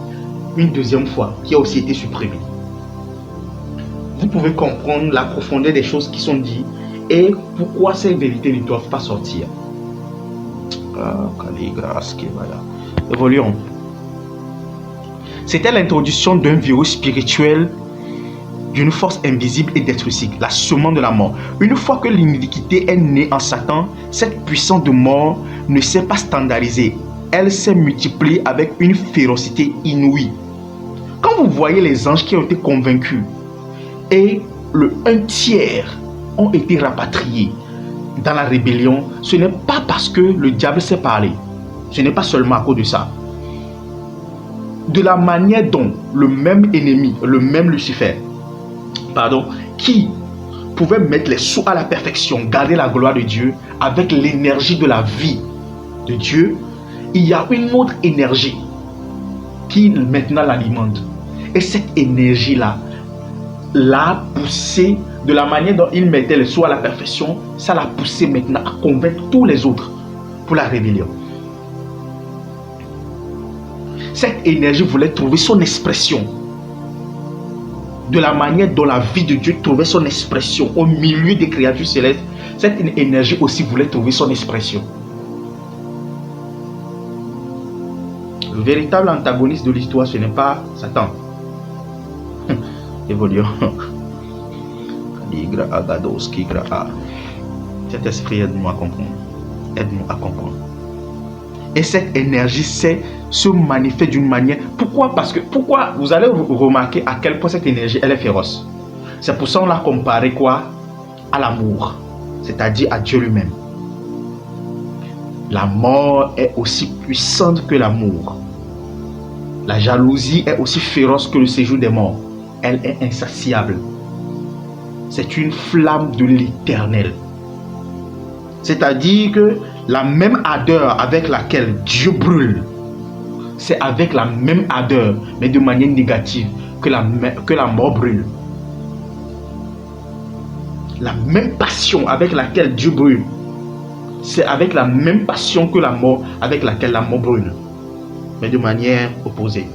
une deuxième fois, qui a aussi été supprimé. Vous pouvez comprendre la profondeur des choses qui sont dites et pourquoi ces vérités ne doivent pas sortir. Évoluons. C'était l'introduction d'un virus spirituel, d'une force invisible et destructrice, la semence de la mort. Une fois que l'iniquité est née en Satan, cette puissance de mort ne s'est pas standardisée. Elle s'est multipliée avec une férocité inouïe. Quand vous voyez les anges qui ont été convaincus et le 1/3 ont été rapatriés dans la rébellion, ce n'est pas parce que le diable s'est parlé. Ce n'est pas seulement à cause de ça. De la manière dont le même ennemi, le même Lucifer, qui pouvait mettre les sous à la perfection, garder la gloire de Dieu avec l'énergie de la vie de Dieu, il y a une autre énergie qui maintenant l'alimente. Et cette énergie-là l'a poussé, de la manière dont il mettait les sous à la perfection, ça l'a poussé maintenant à convaincre tous les autres pour la rébellion. Cette énergie voulait trouver son expression. De la manière dont la vie de Dieu trouvait son expression au milieu des créatures célestes, cette énergie aussi voulait trouver son expression. Le véritable antagoniste de l'histoire, ce n'est pas Satan. Évoluons. Cet esprit, aide-moi à comprendre. Aide-nous à comprendre. Et cette énergie se manifeste d'une manière. Pourquoi? Parce que vous allez remarquer à quel point cette énergie elle est féroce. C'est pour ça qu'on l'a comparé quoi? À l'amour, c'est-à-dire à Dieu lui-même. La mort est aussi puissante que l'amour. La jalousie est aussi féroce que le séjour des morts. Elle est insatiable. C'est une flamme de l'éternel. C'est-à-dire que la même ardeur avec laquelle Dieu brûle, c'est avec la même ardeur, mais de manière négative, que la mort brûle. La même passion avec laquelle Dieu brûle, c'est avec la même passion que la mort, avec laquelle la mort brûle, mais de manière opposée.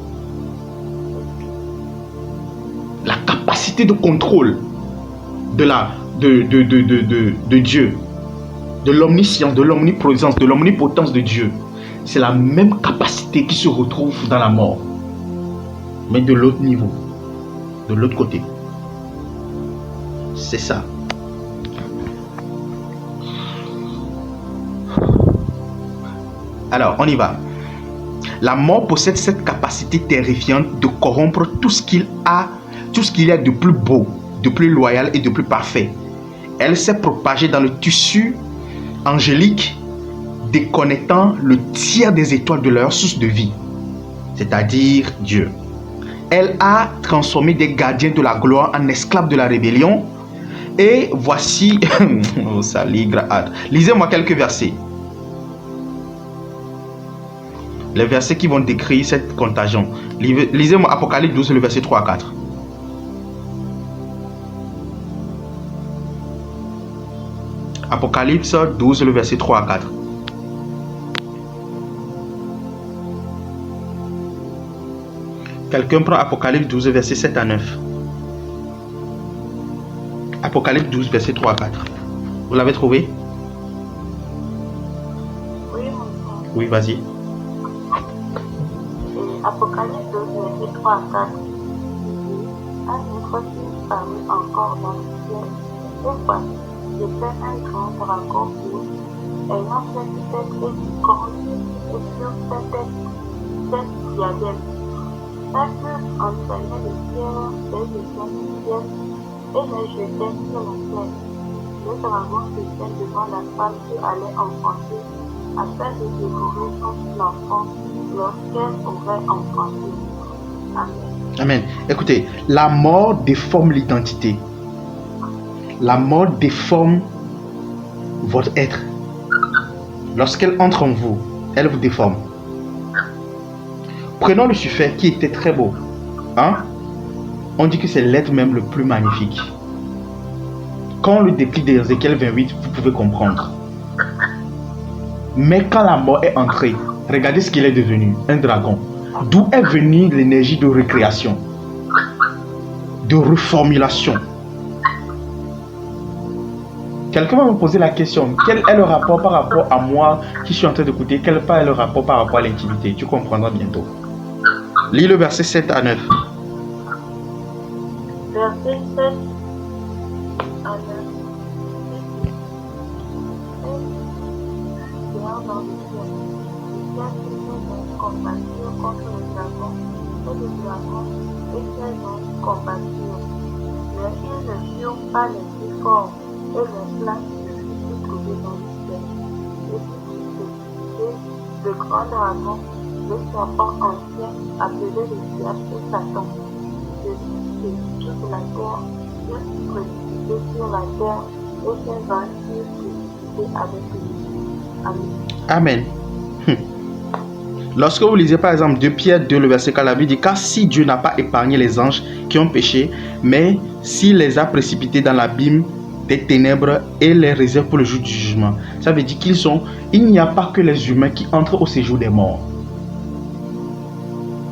La capacité de contrôle de Dieu, de l'omniscience, de l'omniprésence, de l'omnipotence de Dieu, c'est la même capacité qui se retrouve dans la mort, mais de l'autre niveau, de l'autre côté. C'est ça. Alors, on y va. La mort possède cette capacité terrifiante de corrompre tout ce qu'il y a de plus beau, de plus loyal et de plus parfait. Elle s'est propagée dans le tissu angélique, déconnectant le tiers des étoiles de leur source de vie, c'est-à-dire Dieu. Elle a transformé des gardiens de la gloire en esclaves de la rébellion. Et voici... oh, ça ligre. Lisez-moi quelques versets. Les versets qui vont décrire cette contagion. Lisez-moi Apocalypse 12, le verset 3 à 4. Apocalypse 12, le verset 3 à 4. Quelqu'un prend Apocalypse 12, verset 7 à 9. Apocalypse 12, verset 3 à 4. Vous l'avez trouvé? Oui, mon frère. Oui, vas-y. Apocalypse 12, verset 3 à 4. Un autre signe parut encore dans le ciel. Et voici, c'était un grand dragon rouge, ayant 7 têtes et 10 cornes, et sur sa tête 7 diadèmes. Sa queue enseignait le ciel, des étoiles du ciel, et les jetait sur la terre. Le dragon se tient devant la femme qui allait enfanter, afin de dévorer son enfant lorsqu'elle aurait enfanté. Amen. Amen. Écoutez, la mort déforme l'identité. La mort déforme votre être. Lorsqu'elle entre en vous, elle vous déforme. Prenons Lucifer qui était très beau. Hein? On dit que c'est l'être même le plus magnifique. Quand on le décrit d'Ézéchiel 28, vous pouvez comprendre. Mais quand la mort est entrée, regardez ce qu'il est devenu, un dragon. D'où est venue l'énergie de récréation, de reformulation. Quelqu'un va me poser la question, quel est le rapport par rapport à moi qui suis en train d'écouter? Quel est le rapport par rapport à l'intimité? Tu comprendras bientôt. Lis le verset 7 à 9. Verset 7 à 9. Dans le ciel, une compassion contre le dragon, et le dragon était dans compassion. Mais ils ne furent pas les plus forts, et les places ne furent plus trouvées dans le ciel. Et le grand dragon, le serpent ancien, appelé le diable et Satan, celui qui est sur la terre, fut précipité sur la terre, et ses vaches furent précipitées avec lui. Amen. Amen. Lorsque vous lisez par exemple 2 Pierre 2, le verset 4, la Bible dit, car si Dieu n'a pas épargné les anges qui ont péché, mais s'il les a précipités dans l'abîme des ténèbres et les réserve pour le jour du jugement. Ça veut dire il n'y a pas que les humains qui entrent au séjour des morts.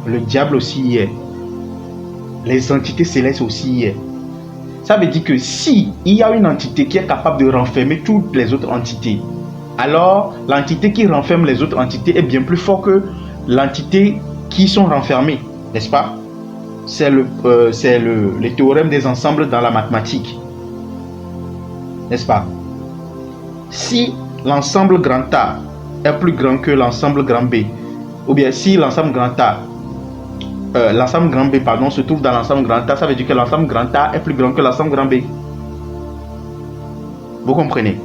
Le diable aussi y est. Les entités célestes aussi y est. Ça veut dire que si il y a une entité qui est capable de renfermer toutes les autres entités, alors l'entité qui renferme les autres entités est bien plus fort que l'entité qui sont renfermées, n'est-ce pas? C'est le théorème des ensembles dans la mathématique, n'est-ce pas? Si l'ensemble grand A est plus grand que l'ensemble grand B, ou bien si l'ensemble grand A, l'ensemble grand B pardon, se trouve dans l'ensemble grand A, ça veut dire que l'ensemble grand A est plus grand que l'ensemble grand B. Vous comprenez?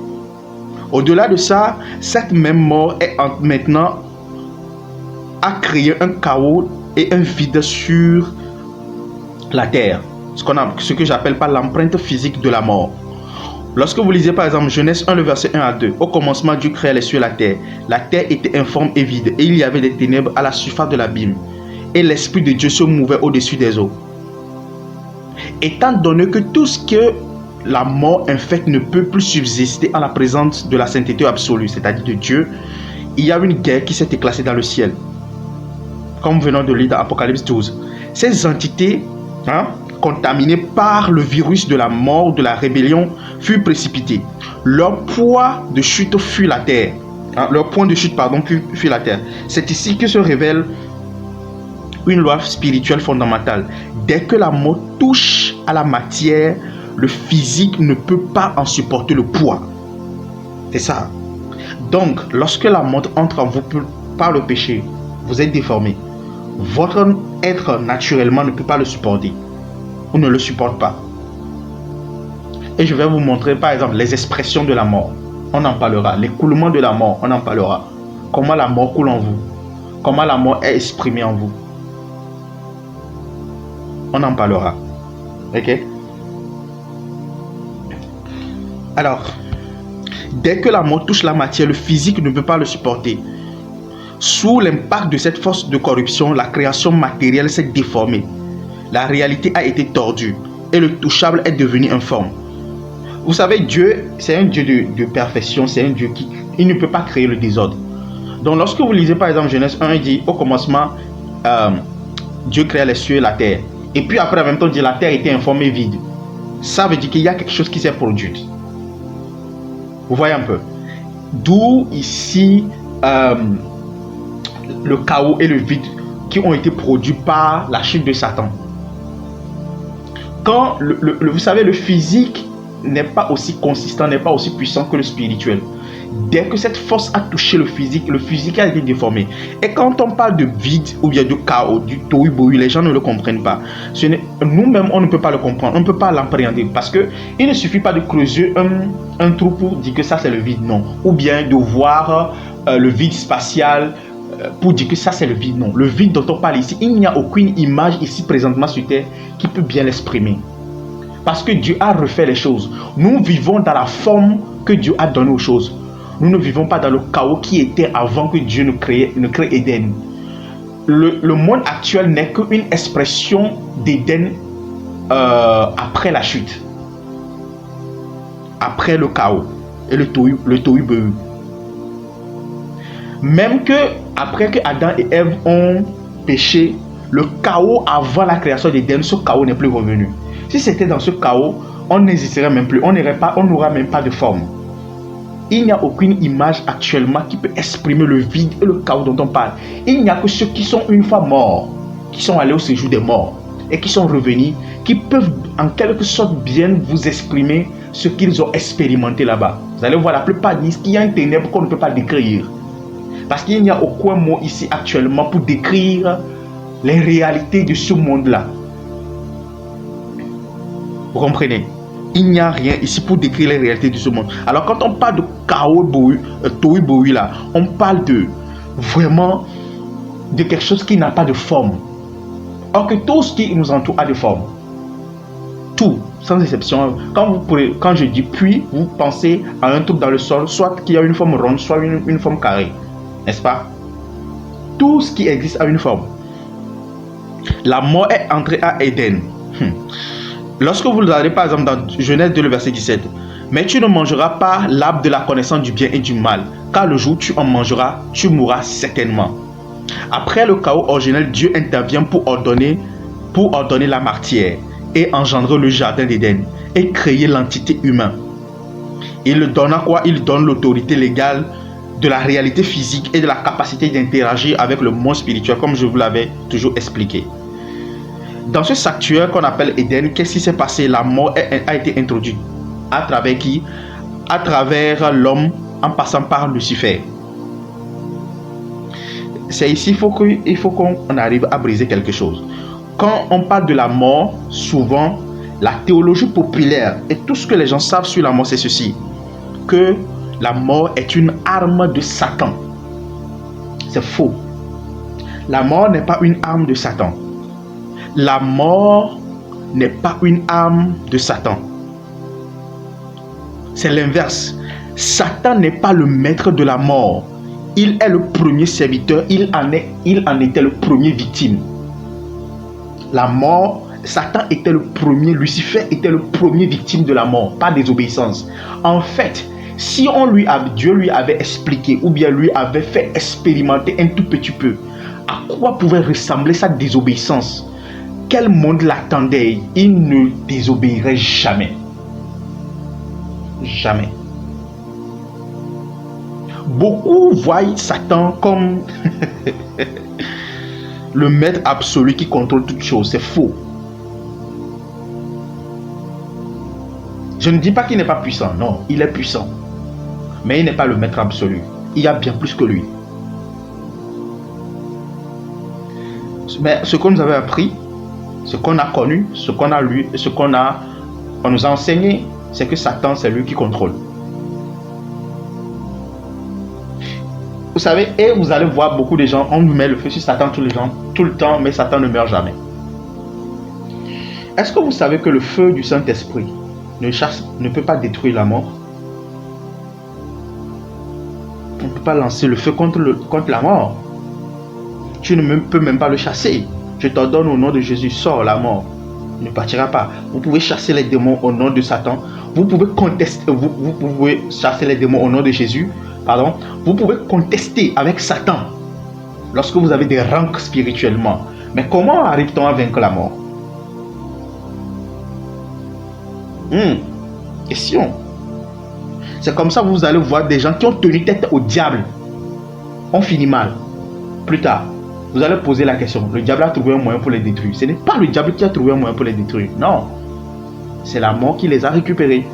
Au-delà de ça, cette même mort est maintenant a créé un chaos et un vide sur la terre. Ce que j'appelle pas l'empreinte physique de la mort. Lorsque vous lisez par exemple Genèse 1, le verset 1 à 2, au commencement Dieu créa les cieux et la terre. La terre était informe et vide, et il y avait des ténèbres à la surface de l'abîme. Et l'Esprit de Dieu se mouvait au-dessus des eaux. Étant donné que tout ce que la mort infecte ne peut plus subsister en la présence de la sainteté absolue, c'est-à-dire de Dieu, il y a une guerre qui s'est éclaircie dans le ciel. Comme venons de lire dans Apocalypse 12. Ces entités, contaminées par le virus de la mort, de la rébellion, furent précipitées. Leur poids de chute fut la terre. leur point de chute, pardon, puis la terre. C'est ici que se révèle une loi spirituelle fondamentale. Dès que la mort touche à la matière, le physique ne peut pas en supporter le poids. C'est ça. Donc, lorsque la mort entre en vous par le péché, vous êtes déformé. Votre être naturellement ne peut pas le supporter. Ou ne le supporte pas. Et je vais vous montrer par exemple les expressions de la mort. On en parlera. L'écoulement de la mort, on en parlera. Comment la mort coule en vous. Comment la mort est exprimée en vous. On en parlera. Ok? Alors, dès que la mort touche la matière, le physique ne peut pas le supporter. Sous l'impact de cette force de corruption, la création matérielle s'est déformée. La réalité a été tordue et le touchable est devenu informe. Vous savez, Dieu, c'est un Dieu de perfection, c'est un Dieu qui il ne peut pas créer le désordre. Donc, lorsque vous lisez par exemple Genèse 1, il dit au commencement, Dieu créa les cieux et la terre. Et puis après, en même temps, il dit la terre était informe et vide. Ça veut dire qu'il y a quelque chose qui s'est produit. Vous voyez un peu. D'où ici le chaos et le vide qui ont été produits par la chute de Satan. Quand vous savez, le physique n'est pas aussi consistant, n'est pas aussi puissant que le spirituel. Dès que cette force a touché le physique a été déformé. Et quand on parle de vide ou bien de chaos, du tohu-bohu, les gens ne le comprennent pas. Nous-mêmes, on ne peut pas le comprendre, on ne peut pas l'appréhender. Parce qu'il ne suffit pas de creuser un trou pour dire que ça c'est le vide, non. Ou bien de voir le vide spatial pour dire que ça c'est le vide, non. Le vide dont on parle ici, il n'y a aucune image ici présentement sur terre qui peut bien l'exprimer. Parce que Dieu a refait les choses. Nous vivons dans la forme que Dieu a donnée aux choses. Nous ne vivons pas dans le chaos qui était avant que Dieu ne crée Éden. Le monde actuel n'est qu'une expression d'Éden après la chute. Après le chaos et le tohu-bohu. Même que après que Adam et Ève ont péché, le chaos avant la création d'Éden, ce chaos n'est plus revenu. Si c'était dans ce chaos, on n'existerait même plus, on n'aura même pas de forme. Il n'y a aucune image actuellement qui peut exprimer le vide et le chaos dont on parle. Il n'y a que ceux qui sont une fois morts, qui sont allés au séjour des morts et qui sont revenus, qui peuvent en quelque sorte bien vous exprimer ce qu'ils ont expérimenté là-bas. Vous allez voir, la plupart disent qu'il y a une ténèbre qu'on ne peut pas décrire. Parce qu'il n'y a aucun mot ici actuellement pour décrire les réalités de ce monde-là. Vous comprenez? Il n'y a rien ici pour décrire les réalités de ce monde. Alors quand on parle de chaos, tohu-bohu là, on parle de vraiment de quelque chose qui n'a pas de forme. Or que tout ce qui nous entoure a de forme. Tout, sans exception. Quand je dis puits, vous pensez à un trou dans le sol, soit qui a une forme ronde, soit une forme carrée. N'est-ce pas? Tout ce qui existe a une forme. La mort est entrée à Éden. Lorsque vous regardez par exemple dans Genèse 2, le verset 17, mais tu ne mangeras pas l'arbre de la connaissance du bien et du mal, car le jour où tu en mangeras, tu mourras certainement. Après le chaos originel, Dieu intervient pour ordonner la matière et engendrer le jardin d'Éden et créer l'entité humaine. Il donne à quoi? Il donne l'autorité légale de la réalité physique et de la capacité d'interagir avec le monde spirituel, comme je vous l'avais toujours expliqué. Dans ce sanctuaire qu'on appelle Éden, qu'est-ce qui s'est passé? La mort a été introduite. À travers qui? À travers l'homme, en passant par Lucifer. C'est ici il faut qu'on arrive à briser quelque chose. Quand on parle de la mort, souvent, la théologie populaire et tout ce que les gens savent sur la mort, c'est ceci. Que la mort est une arme de Satan. C'est faux. La mort n'est pas une arme de Satan. La mort n'est pas une arme de Satan. C'est l'inverse. Satan n'est pas le maître de la mort. Il est le premier serviteur. Il en était le premier victime. La mort, Satan était le premier. Lucifer était le premier victime de la mort, par désobéissance. En fait, si Dieu lui avait expliqué ou bien lui avait fait expérimenter un tout petit peu à quoi pouvait ressembler sa désobéissance, quel monde l'attendait, il ne désobéirait jamais. Jamais. Beaucoup voient Satan comme le maître absolu qui contrôle toutes choses. C'est faux. Je ne dis pas qu'il n'est pas puissant. Non, il est puissant. Mais il n'est pas le maître absolu. Il y a bien plus que lui. Mais ce qu'on nous avait appris, ce qu'on a connu, ce qu'on a lu, on nous a enseigné, c'est que Satan, c'est lui qui contrôle. Vous savez, et vous allez voir beaucoup de gens, on nous met le feu sur Satan tout le temps, mais Satan ne meurt jamais. Est-ce que vous savez que le feu du Saint-Esprit ne peut pas détruire la mort? On ne peut pas lancer le feu contre la mort. Tu ne peux même pas le chasser. Je t'ordonne au nom de Jésus, sors la mort. Il ne partira pas. Vous pouvez chasser les démons au nom de Satan. Vous pouvez contester, vous pouvez chasser les démons au nom de Jésus. Pardon. Vous pouvez contester avec Satan lorsque vous avez des rangs spirituellement. Mais comment arrive-t-on à vaincre la mort? Question. C'est comme ça que vous allez voir des gens qui ont tenu tête au diable. On finit mal. Plus tard, vous allez poser la question. Le diable a trouvé un moyen pour les détruire. Ce n'est pas le diable qui a trouvé un moyen pour les détruire. Non. C'est la mort qui les a récupérés.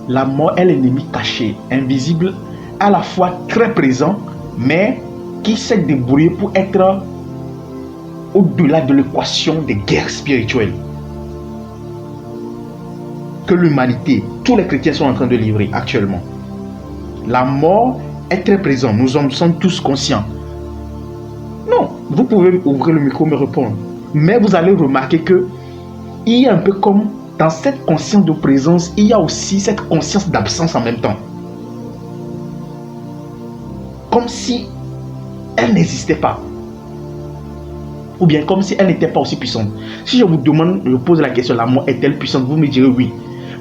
La mort est l'ennemi caché, invisible, à la fois très présent, mais qui s'est débrouillé pour être au-delà de l'équation des guerres spirituelles que l'humanité, tous les chrétiens sont en train de livrer actuellement. La mort est très présente, nous en sommes tous conscients. Non, vous pouvez ouvrir le micro et me répondre. Mais vous allez remarquer que il y a un peu comme dans cette conscience de présence, il y a aussi cette conscience d'absence en même temps. Comme si elle n'existait pas. Ou bien comme si elle n'était pas aussi puissante. Si je vous demande, je pose la question, la mort est-elle puissante? Vous me direz oui.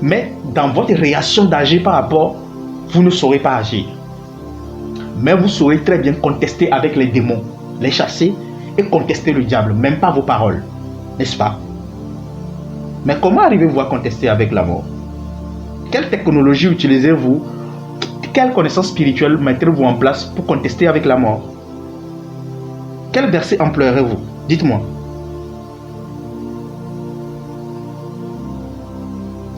Mais dans votre réaction d'agir par rapport, vous ne saurez pas agir. Mais vous saurez très bien contester avec les démons, les chasser et contester le diable, même pas vos paroles. N'est-ce pas? Mais comment arrivez-vous à contester avec la mort? Quelle technologie utilisez-vous? Quelle connaissance spirituelle mettrez-vous en place pour contester avec la mort? Quel verset emploierez-vous? Dites-moi.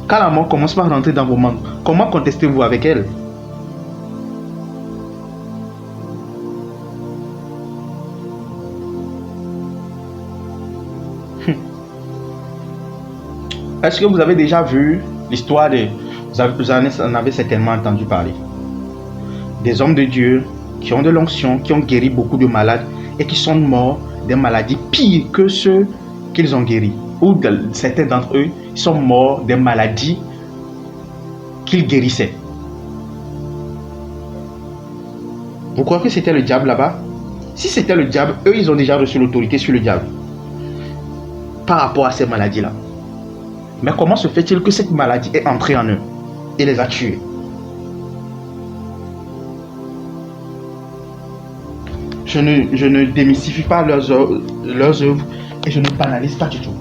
Quand la mort commence par rentrer dans vos mains, comment contestez-vous avec elle? Est-ce que vous avez déjà vu l'histoire de... Vous en avez certainement entendu parler. Des hommes de Dieu qui ont de l'onction, qui ont guéri beaucoup de malades et qui sont morts des maladies pires que ceux qu'ils ont guéris. Ou certains d'entre eux sont morts des maladies qu'ils guérissaient. Vous croyez que c'était le diable là-bas? Si c'était le diable, eux, ils ont déjà reçu l'autorité sur le diable par rapport à ces maladies-là. Mais comment se fait-il que cette maladie est entrée en eux et les a tués? Je ne démystifie pas leurs œuvres et je ne banalise pas du tout.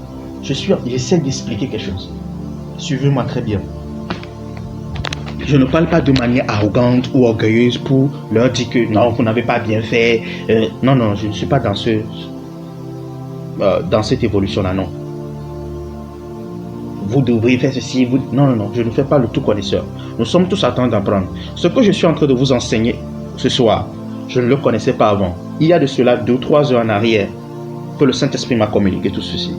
J'essaie d'expliquer quelque chose. Suivez-moi très bien. Je ne parle pas de manière arrogante ou orgueilleuse pour leur dire que non, vous n'avez pas bien fait. Non, je ne suis pas dans cette évolution-là, non. Vous devriez faire ceci. Non, je ne fais pas le tout connaisseur. Nous sommes tous en train d'apprendre. Ce que je suis en train de vous enseigner ce soir, je ne le connaissais pas avant. Il y a de cela 2 ou 3 heures en arrière que le Saint-Esprit m'a communiqué tout ceci.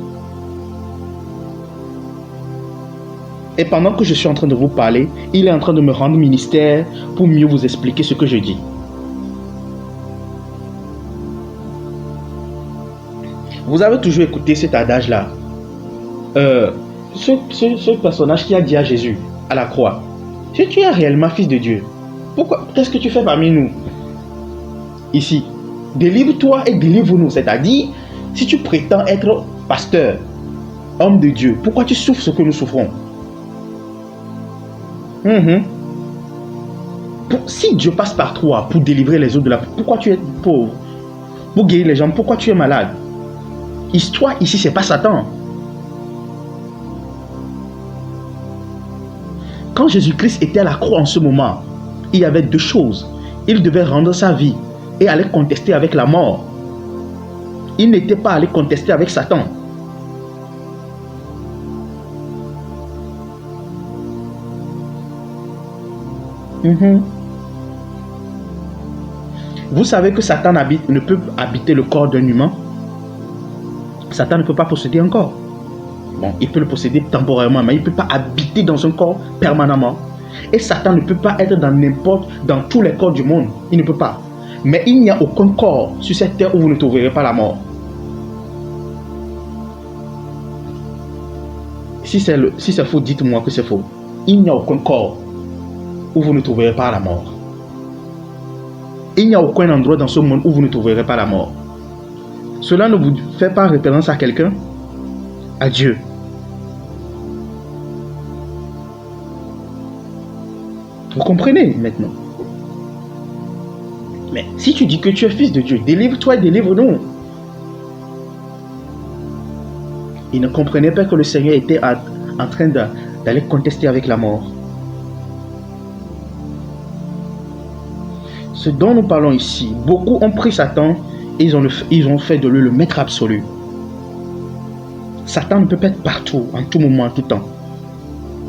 Et pendant que je suis en train de vous parler, il est en train de me rendre ministère pour mieux vous expliquer ce que je dis. Vous avez toujours écouté cet adage-là. Ce personnage qui a dit à Jésus, à la croix, si tu es réellement fils de Dieu, qu'est-ce que tu fais parmi nous? Ici, délivre-toi et délivre-nous. C'est-à-dire, si tu prétends être pasteur, homme de Dieu, pourquoi tu souffres ce que nous souffrons? Si Dieu passe par toi pour délivrer les autres de la... Pourquoi tu es pauvre? Pour guérir les gens, pourquoi tu es malade? Histoire ici, c'est pas Satan. quand Jésus-Christ était à la croix en ce moment, il y avait deux choses. Il devait rendre sa vie et aller contester avec la mort. Il n'était pas allé contester avec Satan. Vous savez que Satan ne peut habiter le corps d'un humain. Satan ne peut pas posséder un corps. Bon, il peut le posséder temporairement, mais il ne peut pas habiter dans un corps permanemment. Et Satan ne peut pas être dans tous les corps du monde. Il ne peut pas. Mais il n'y a aucun corps sur cette terre où vous ne trouverez pas la mort. Si c'est faux, dites-moi que c'est faux. Il n'y a aucun corps où vous ne trouverez pas la mort. Il n'y a aucun endroit dans ce monde où vous ne trouverez pas la mort. Cela ne vous fait pas référence à quelqu'un? À Dieu. Vous comprenez maintenant? Mais si tu dis que tu es fils de Dieu, délivre-toi et délivre-nous. Il ne comprenait pas que le Seigneur était en train d'aller contester avec la mort. Ce dont nous parlons ici, beaucoup ont pris Satan et ils ont fait de lui le maître absolu. Satan ne peut pas être partout, en tout moment, en tout temps.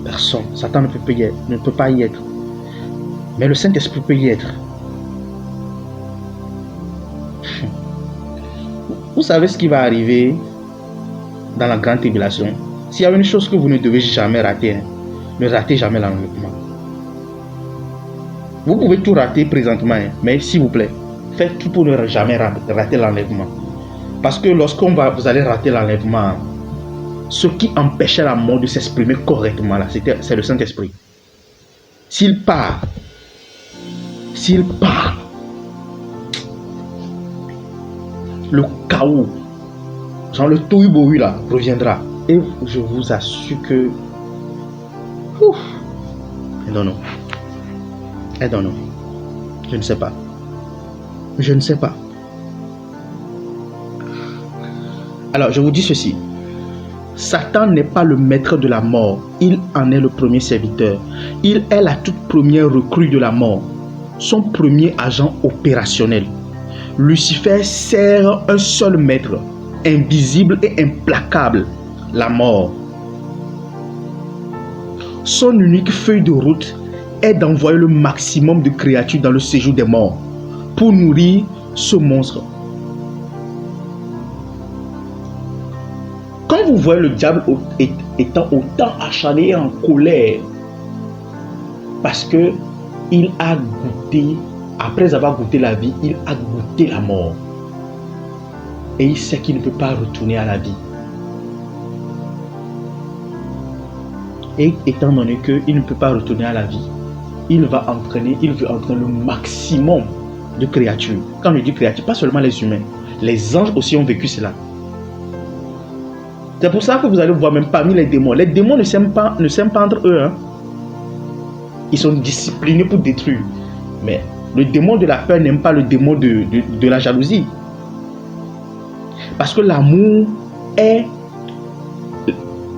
Personne. Satan ne peut pas y être. Mais le Saint-Esprit peut y être. Vous savez ce qui va arriver dans la grande tribulation? S'il y a une chose que vous ne devez jamais rater, ne ratez jamais l'enlèvement. Vous pouvez tout rater présentement, mais s'il vous plaît, faites tout pour ne jamais rater l'enlèvement. Parce que lorsque vous allez rater l'enlèvement, ce qui empêchait la mort de s'exprimer correctement, c'est le Saint-Esprit. S'il part, le chaos, genre le tohu-bohu là, reviendra. Et je vous assure que... I don't know. Je ne sais pas. Alors, je vous dis ceci. Satan n'est pas le maître de la mort. Il en est le premier serviteur. Il est la toute première recrue de la mort. Son premier agent opérationnel. Lucifer sert un seul maître, invisible et implacable, la mort. Son unique feuille de route est d'envoyer le maximum de créatures dans le séjour des morts pour nourrir ce monstre. Quand vous voyez le diable étant autant acharné et en colère parce que il a goûté, après avoir goûté la vie, il a goûté la mort. Et il sait qu'il ne peut pas retourner à la vie. Et étant donné qu'il ne peut pas retourner à la vie, il veut entraîner le maximum de créatures. Quand je dis créatures, pas seulement les humains, les anges aussi ont vécu cela. C'est pour ça que vous allez voir même parmi les démons ne s'aiment pas entre eux. Hein. Ils sont disciplinés pour détruire. Mais le démon de la peur n'aime pas le démon de la jalousie. Parce que l'amour est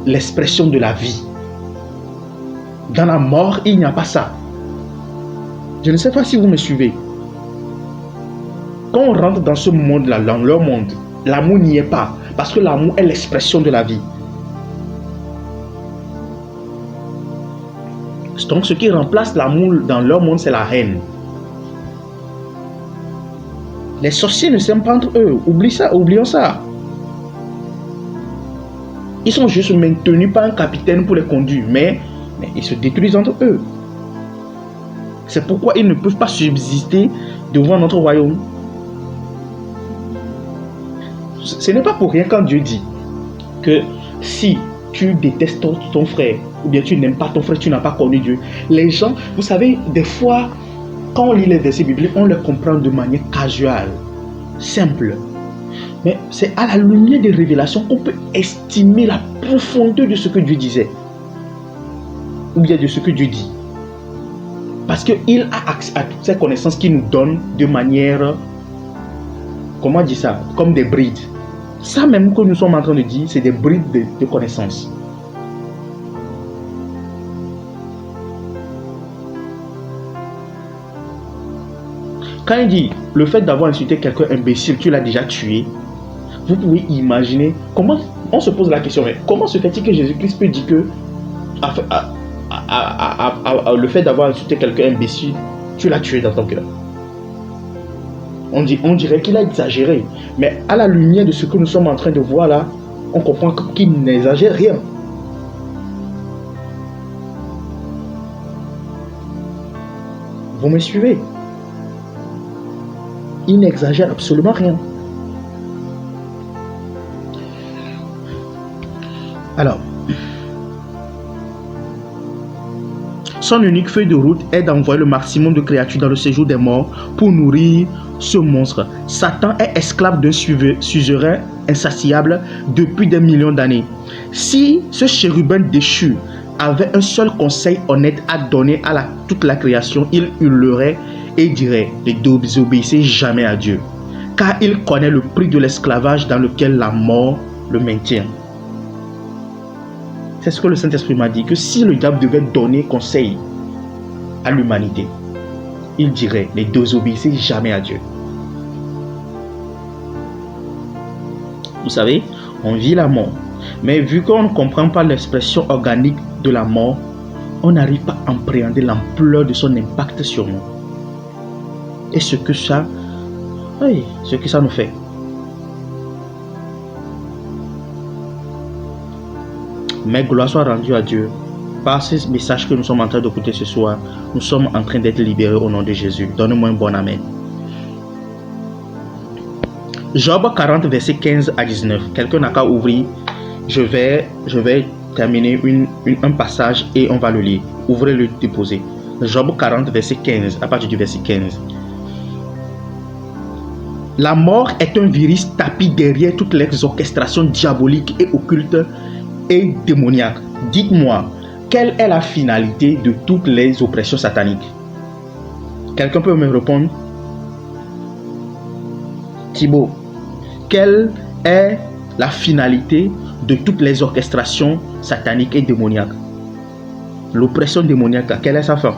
l'expression de la vie. Dans la mort, il n'y a pas ça. Je ne sais pas si vous me suivez. Quand on rentre dans ce monde-là, dans leur monde, l'amour n'y est pas. Parce que l'amour est l'expression de la vie. Donc ce qui remplace l'amour dans leur monde, c'est la haine. Les sorciers ne s'aiment pas entre eux. Oublions ça. Ils sont juste maintenus par un capitaine pour les conduire. Mais ils se détruisent entre eux. C'est pourquoi ils ne peuvent pas subsister devant notre royaume. Ce n'est pas pour rien quand Dieu dit que si tu détestes ton frère, ou bien tu n'aimes pas ton frère, tu n'as pas connu Dieu. Les gens, vous savez, des fois, quand on lit les versets bibliques, on les comprend de manière casuale, simple. Mais c'est à la lumière des révélations qu'on peut estimer la profondeur de ce que Dieu disait. Ou bien de ce que Dieu dit. Parce qu'il a accès à toutes ces connaissances qu'il nous donne de manière, comment on dit ça, comme des brides. Ça même que nous sommes en train de dire, c'est des brides de connaissances. Quand il dit le fait d'avoir insulté quelqu'un imbécile, tu l'as déjà tué, vous pouvez imaginer comment on se pose la question, mais comment se fait-il que Jésus-Christ peut dire que le fait d'avoir insulté quelqu'un imbécile, tu l'as tué dans ton cœur? On dirait qu'il a exagéré, mais à la lumière de ce que nous sommes en train de voir là, on comprend qu'il n'exagère rien. Vous me suivez? Il n'exagère absolument rien. Alors, son unique feuille de route est d'envoyer le maximum de créatures dans le séjour des morts pour nourrir ce monstre. Satan est esclave d'un suzerain insatiable depuis des millions d'années. Si ce chérubin déchu avait un seul conseil honnête à donner à toute la création, il hurlerait et dirait: ne désobéissez jamais à Dieu, car il connaît le prix de l'esclavage dans lequel la mort le maintient. C'est ce que le Saint-Esprit m'a dit, que si le diable devait donner conseil à l'humanité, il dirait: ne désobéissez jamais à Dieu. Vous savez, on vit la mort, mais vu qu'on ne comprend pas l'expression organique de la mort, on n'arrive pas à appréhender l'ampleur de son impact sur nous. Et ce que ça nous fait. Mais gloire soit rendue à Dieu. Par ce message que nous sommes en train d'écouter ce soir, nous sommes en train d'être libérés au nom de Jésus. Donne-moi un bon amen. Job 40, verset 15 à 19. Quelqu'un n'a qu'à ouvrir. Je vais terminer un passage et on va le lire. Ouvrez-le, déposez. Job 40, verset 15, à partir du verset 15. La mort est un virus tapis derrière toutes les orchestrations diaboliques et occultes et démoniaques. Dites-moi, quelle est la finalité de toutes les oppressions sataniques? Quelqu'un peut me répondre? Thibaut, quelle est la finalité de toutes les orchestrations sataniques et démoniaques? L'oppression démoniaque, quelle est sa fin?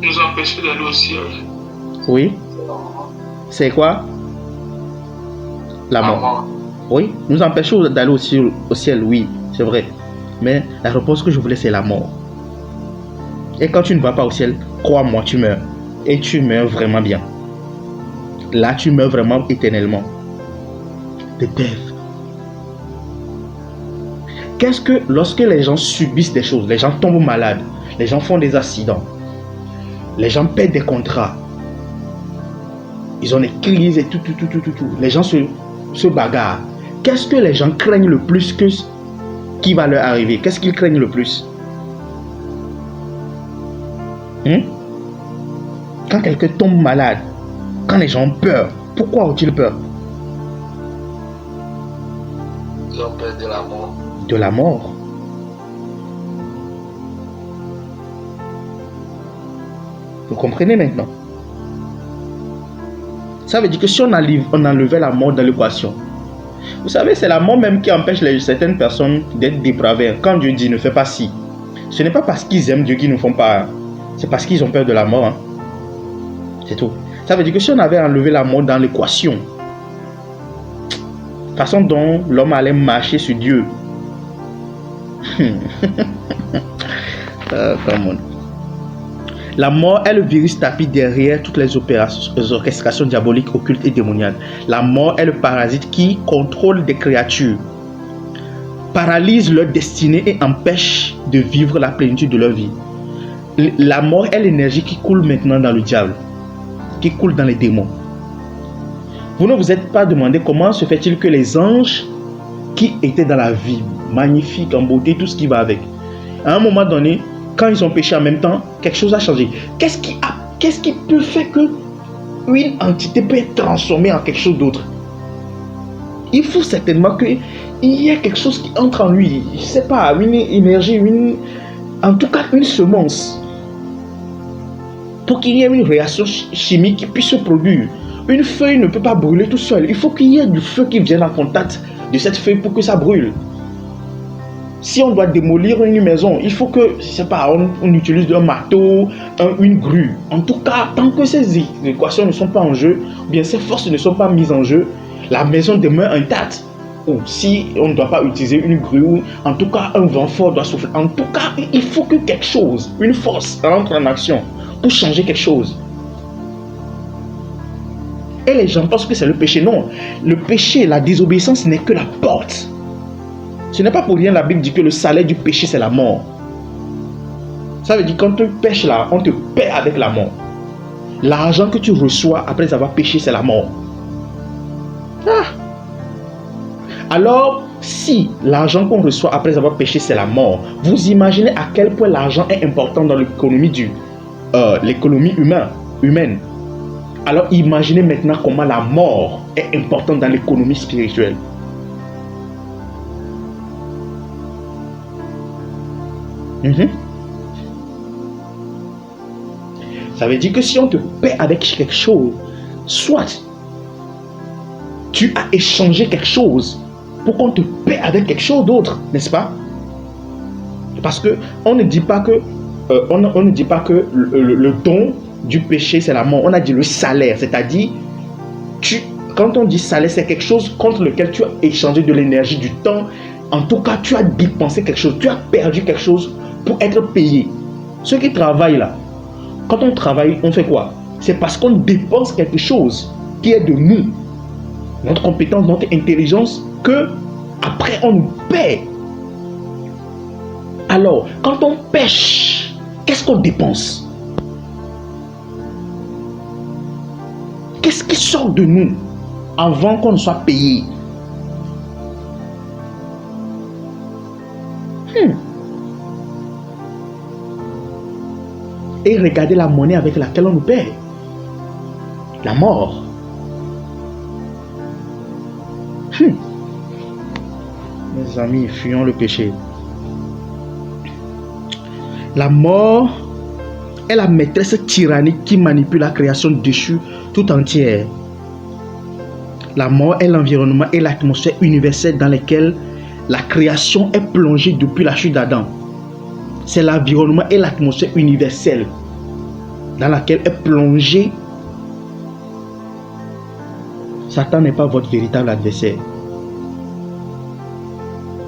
Nous empêcher d'aller au ciel. Oui. C'est quoi? La mort. Oui, nous empêchons d'aller au ciel, oui, c'est vrai. Mais la réponse que je voulais, c'est la mort. Et quand tu ne vas pas au ciel, crois-moi, tu meurs. Et tu meurs vraiment bien. Là, tu meurs vraiment éternellement. The death. Qu'est-ce que lorsque les gens subissent des choses, les gens tombent malades, les gens font des accidents, les gens perdent des contrats, ils ont des crises et tout. Les gens se bagarrent. Qu'est-ce que les gens craignent le plus que ce qui va leur arriver? Qu'est-ce qu'ils craignent le plus? Quand quelqu'un tombe malade, quand les gens ont peur, pourquoi ont-ils peur? Ils ont peur de la mort. De la mort. Vous comprenez maintenant? Ça veut dire que si on enlevait la mort dans l'équation, vous savez, c'est la mort même qui empêche certaines personnes d'être dépravées. Quand Dieu dit ne fais pas ci, ce n'est pas parce qu'ils aiment Dieu qu'ils ne font pas. C'est parce qu'ils ont peur de la mort. C'est tout. Ça veut dire que si on avait enlevé la mort dans l'équation, la façon dont l'homme allait marcher sur Dieu. La mort est le virus tapis derrière toutes les orchestrations diaboliques, occultes et démoniaques. La mort est le parasite qui contrôle des créatures, paralyse leur destinée et empêche de vivre la plénitude de leur vie. La mort est l'énergie qui coule maintenant dans le diable, qui coule dans les démons. Vous ne vous êtes pas demandé comment se fait-il que les anges qui étaient dans la vie, magnifiques, en beauté, tout ce qui va avec, à un moment donné, quand ils ont péché en même temps, quelque chose a changé. Qu'est-ce qui peut faire que une entité peut être transformée en quelque chose d'autre? Il faut certainement qu'il y ait quelque chose qui entre en lui. Je ne sais pas, une énergie, en tout cas une semence. Pour qu'il y ait une réaction chimique qui puisse se produire. Une feuille ne peut pas brûler tout seul. Il faut qu'il y ait du feu qui vienne en contact de cette feuille pour que ça brûle. Si on doit démolir une maison, il faut que, je sais pas, on utilise un marteau, une grue. En tout cas, tant que ces équations ne sont pas en jeu, ou bien ces forces ne sont pas mises en jeu, la maison demeure intacte. Ou si on ne doit pas utiliser une grue, en tout cas un vent fort doit souffler. En tout cas, il faut que quelque chose, une force rentre en action pour changer quelque chose. Et les gens pensent que c'est le péché. Non, le péché, la désobéissance n'est que la porte. Ce n'est pas pour rien la Bible dit que le salaire du péché c'est la mort. Ça veut dire quand tu pêches là, on te paie avec la mort. L'argent que tu reçois après avoir péché c'est la mort. Alors, si l'argent qu'on reçoit après avoir péché, c'est la mort, vous imaginez à quel point l'argent est important dans l'économie humaine. Alors, imaginez maintenant comment la mort est importante dans l'économie spirituelle. Ça veut dire que si on te paie avec quelque chose, soit tu as échangé quelque chose pour qu'on te paie avec quelque chose d'autre, n'est-ce pas? Parce que on ne dit pas que le don du péché c'est la mort. On a dit le salaire, c'est-à-dire quand on dit salaire, c'est quelque chose contre lequel tu as échangé de l'énergie, du temps. En tout cas, tu as dépensé quelque chose, tu as perdu quelque chose pour être payé. Ceux qui travaillent là, quand on travaille, on fait quoi? C'est parce qu'on dépense quelque chose qui est de nous, notre compétence, notre intelligence, que après on nous paie. Alors, quand on pêche, qu'est-ce qu'on dépense? Qu'est-ce qui sort de nous avant qu'on ne soit payé? Et regardez la monnaie avec laquelle on nous paie. La mort. Mes amis, fuyons le péché. La mort est la maîtresse tyrannique qui manipule la création déchue tout entière. La mort est l'environnement et l'atmosphère universelle dans lesquels la création est plongée depuis la chute d'Adam. C'est l'environnement et l'atmosphère universelle dans laquelle est plongée. Satan n'est pas votre véritable adversaire.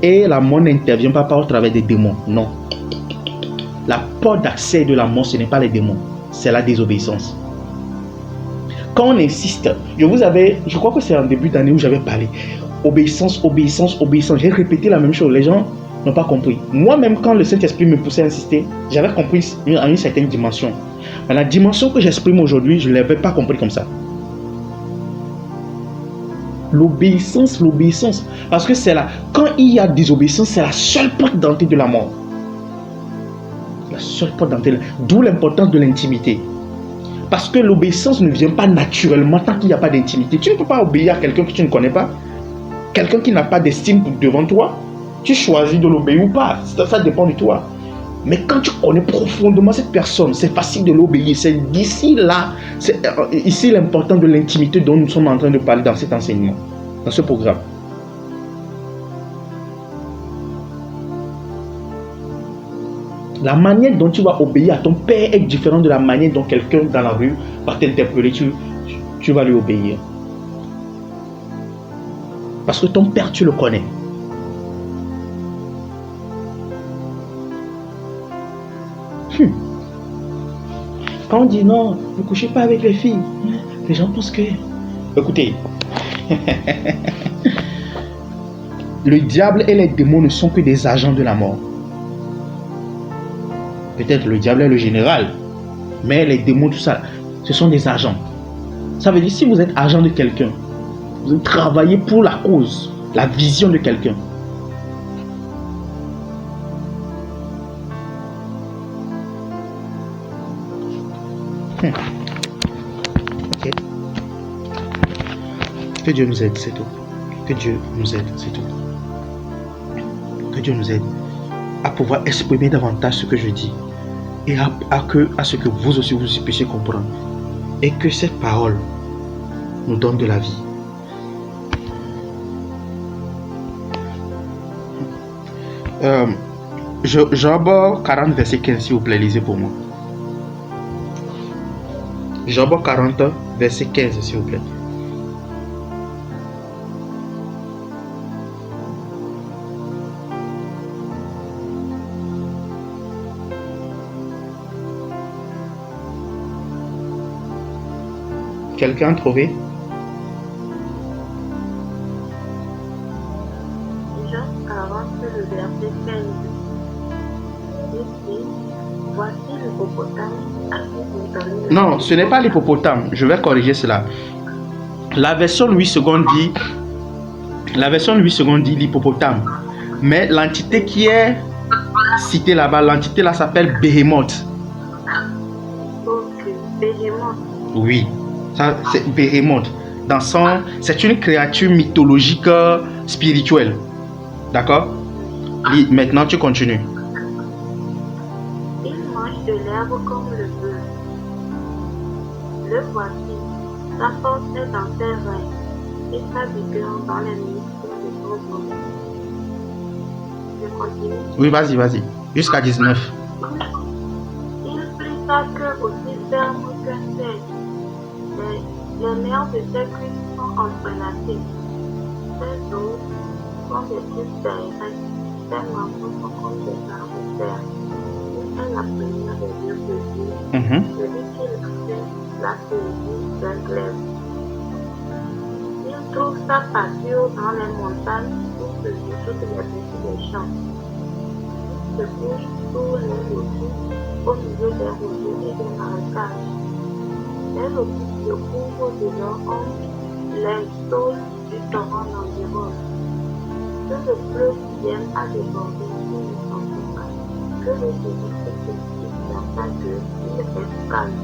Et la mort n'intervient pas au travers des démons, non. La porte d'accès de la mort, ce n'est pas les démons, c'est la désobéissance. Quand on insiste, je crois que c'est en début d'année où j'avais parlé. Obéissance, obéissance, obéissance. J'ai répété la même chose, les gens n'ont pas compris. Moi-même, quand le Saint-Esprit me poussait à insister, j'avais compris à une certaine dimension. Mais la dimension que j'exprime aujourd'hui, je ne l'avais pas compris comme ça. L'obéissance, l'obéissance. Parce que c'est là, quand il y a désobéissance, c'est la seule porte d'entrée de la mort. La seule porte d'entrée. D'où l'importance de l'intimité. Parce que l'obéissance ne vient pas naturellement tant qu'il n'y a pas d'intimité. Tu ne peux pas obéir à quelqu'un que tu ne connais pas. Quelqu'un qui n'a pas d'estime devant toi. Tu choisis de l'obéir ou pas. Ça dépend de toi. Mais quand tu connais profondément cette personne, c'est facile de l'obéir. C'est d'ici là, c'est ici l'importance de l'intimité dont nous sommes en train de parler dans cet enseignement, dans ce programme. La manière dont tu vas obéir à ton père est différente de la manière dont quelqu'un dans la rue va t'interpeller. Tu vas lui obéir. Parce que ton père, tu le connais. Quand on dit non, ne couchez pas avec les filles, les gens pensent que... Écoutez, le diable et les démons ne sont que des agents de la mort. Peut-être le diable est le général, mais les démons, tout ça, ce sont des agents. Ça veut dire si vous êtes agent de quelqu'un, vous travaillez pour la cause, la vision de quelqu'un. Ok. Que Dieu nous aide, c'est tout. Que Dieu nous aide, c'est tout. Que Dieu nous aide à pouvoir exprimer davantage ce que je dis et à ce que vous aussi vous puissiez comprendre et que cette parole nous donne de la vie. Job 40, verset 15, s'il vous plaît, lisez pour moi. Job 40, verset 15, s'il vous plaît. Quelqu'un a trouvé? Jean 40, le verset 15. Ici, voici l'hippopotame assis dans le... Non, ce n'est pas l'hippopotame. Je vais corriger cela. La version Louis II dit... La version Louis II dit l'hippopotame. Mais l'entité qui est citée là-bas, l'entité là s'appelle Behemoth. Ok, Behemoth. Oui, ça c'est Behemoth. C'est une créature mythologique spirituelle. D'accord? Maintenant tu continues. Il mange de l'herbe comme le bœuf. Le voici, sa force est dans ses reins et sa vigueur dans les muscles de son dos. Je continue. Oui, vas-y. Jusqu'à 19. Il plie sa queue aussi ferme qu'un cerf. Les nerfs de ses cuisses sont entrelacés. Ses os sont des plus serrés. Ses membres sont comme des arbres de fer. Il est la première des deux plaisirs. Celui qui fait la saisie d'un glaive. Il trouve sa pâture dans les montagnes où se jouent toutes les petits des champs. Il se couche sous les lotus au milieu des roseaux et des marécages. Les lotus se couvrent de leur ombre, les saules du torrent l'environnent. Que le fleuve vienne à déborder, il ne s'en fout pas. Que le désir se précipite dans sa gueule, il est calme.